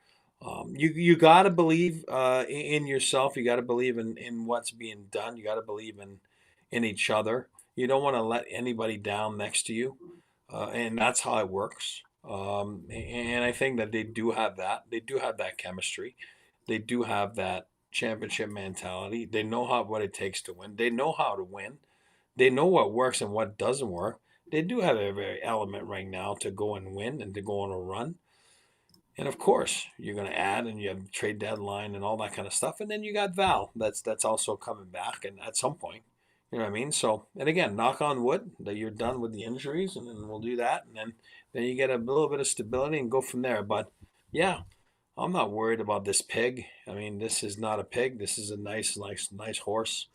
You got to believe in yourself. You got to believe in what's being done. You got to believe in each other. You don't want to let anybody down next to you, and that's how it works. And I think that they do have that. They do have that chemistry. They do have that championship mentality. They know what it takes to win. They know how to win. They know what works and what doesn't work. They do have every element right now to go and win and to go on a run. And of course, you're going to add, and you have the trade deadline and all that kind of stuff. And then you got Val. That's also coming back, and at some point, you know what I mean. So, and again, knock on wood that you're done with the injuries, and then we'll do that, and then you get a little bit of stability and go from there. But yeah, I'm not worried about this pig. I mean, this is not a pig. This is a nice horse.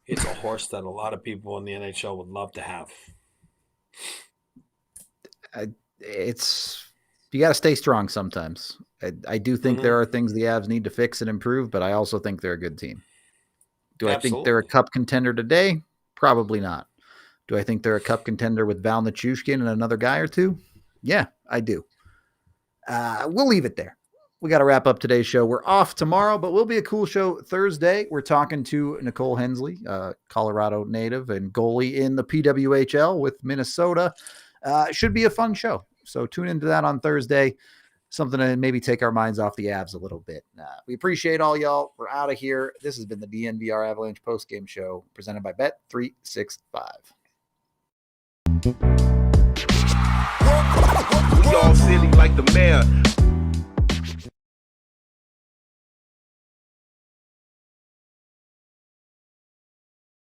It's a horse that a lot of people in the NHL would love to have. You got to stay strong sometimes. I do think there are things the Avs need to fix and improve, but I also think they're a good team. Do I think they're a cup contender today? Probably not. Do I think they're a cup contender with Val Nichushkin and another guy or two? Yeah, I do. We'll leave it there. We got to wrap up today's show. We're off tomorrow, but we'll be a cool show Thursday. We're talking to Nicole Hensley, Colorado native and goalie in the PWHL with Minnesota. Should be a fun show. So tune into that on Thursday. Something to maybe take our minds off the Avs a little bit. We appreciate all y'all. We're out of here. This has been the DNVR Avalanche postgame show presented by Bet365. We all silly like the mayor.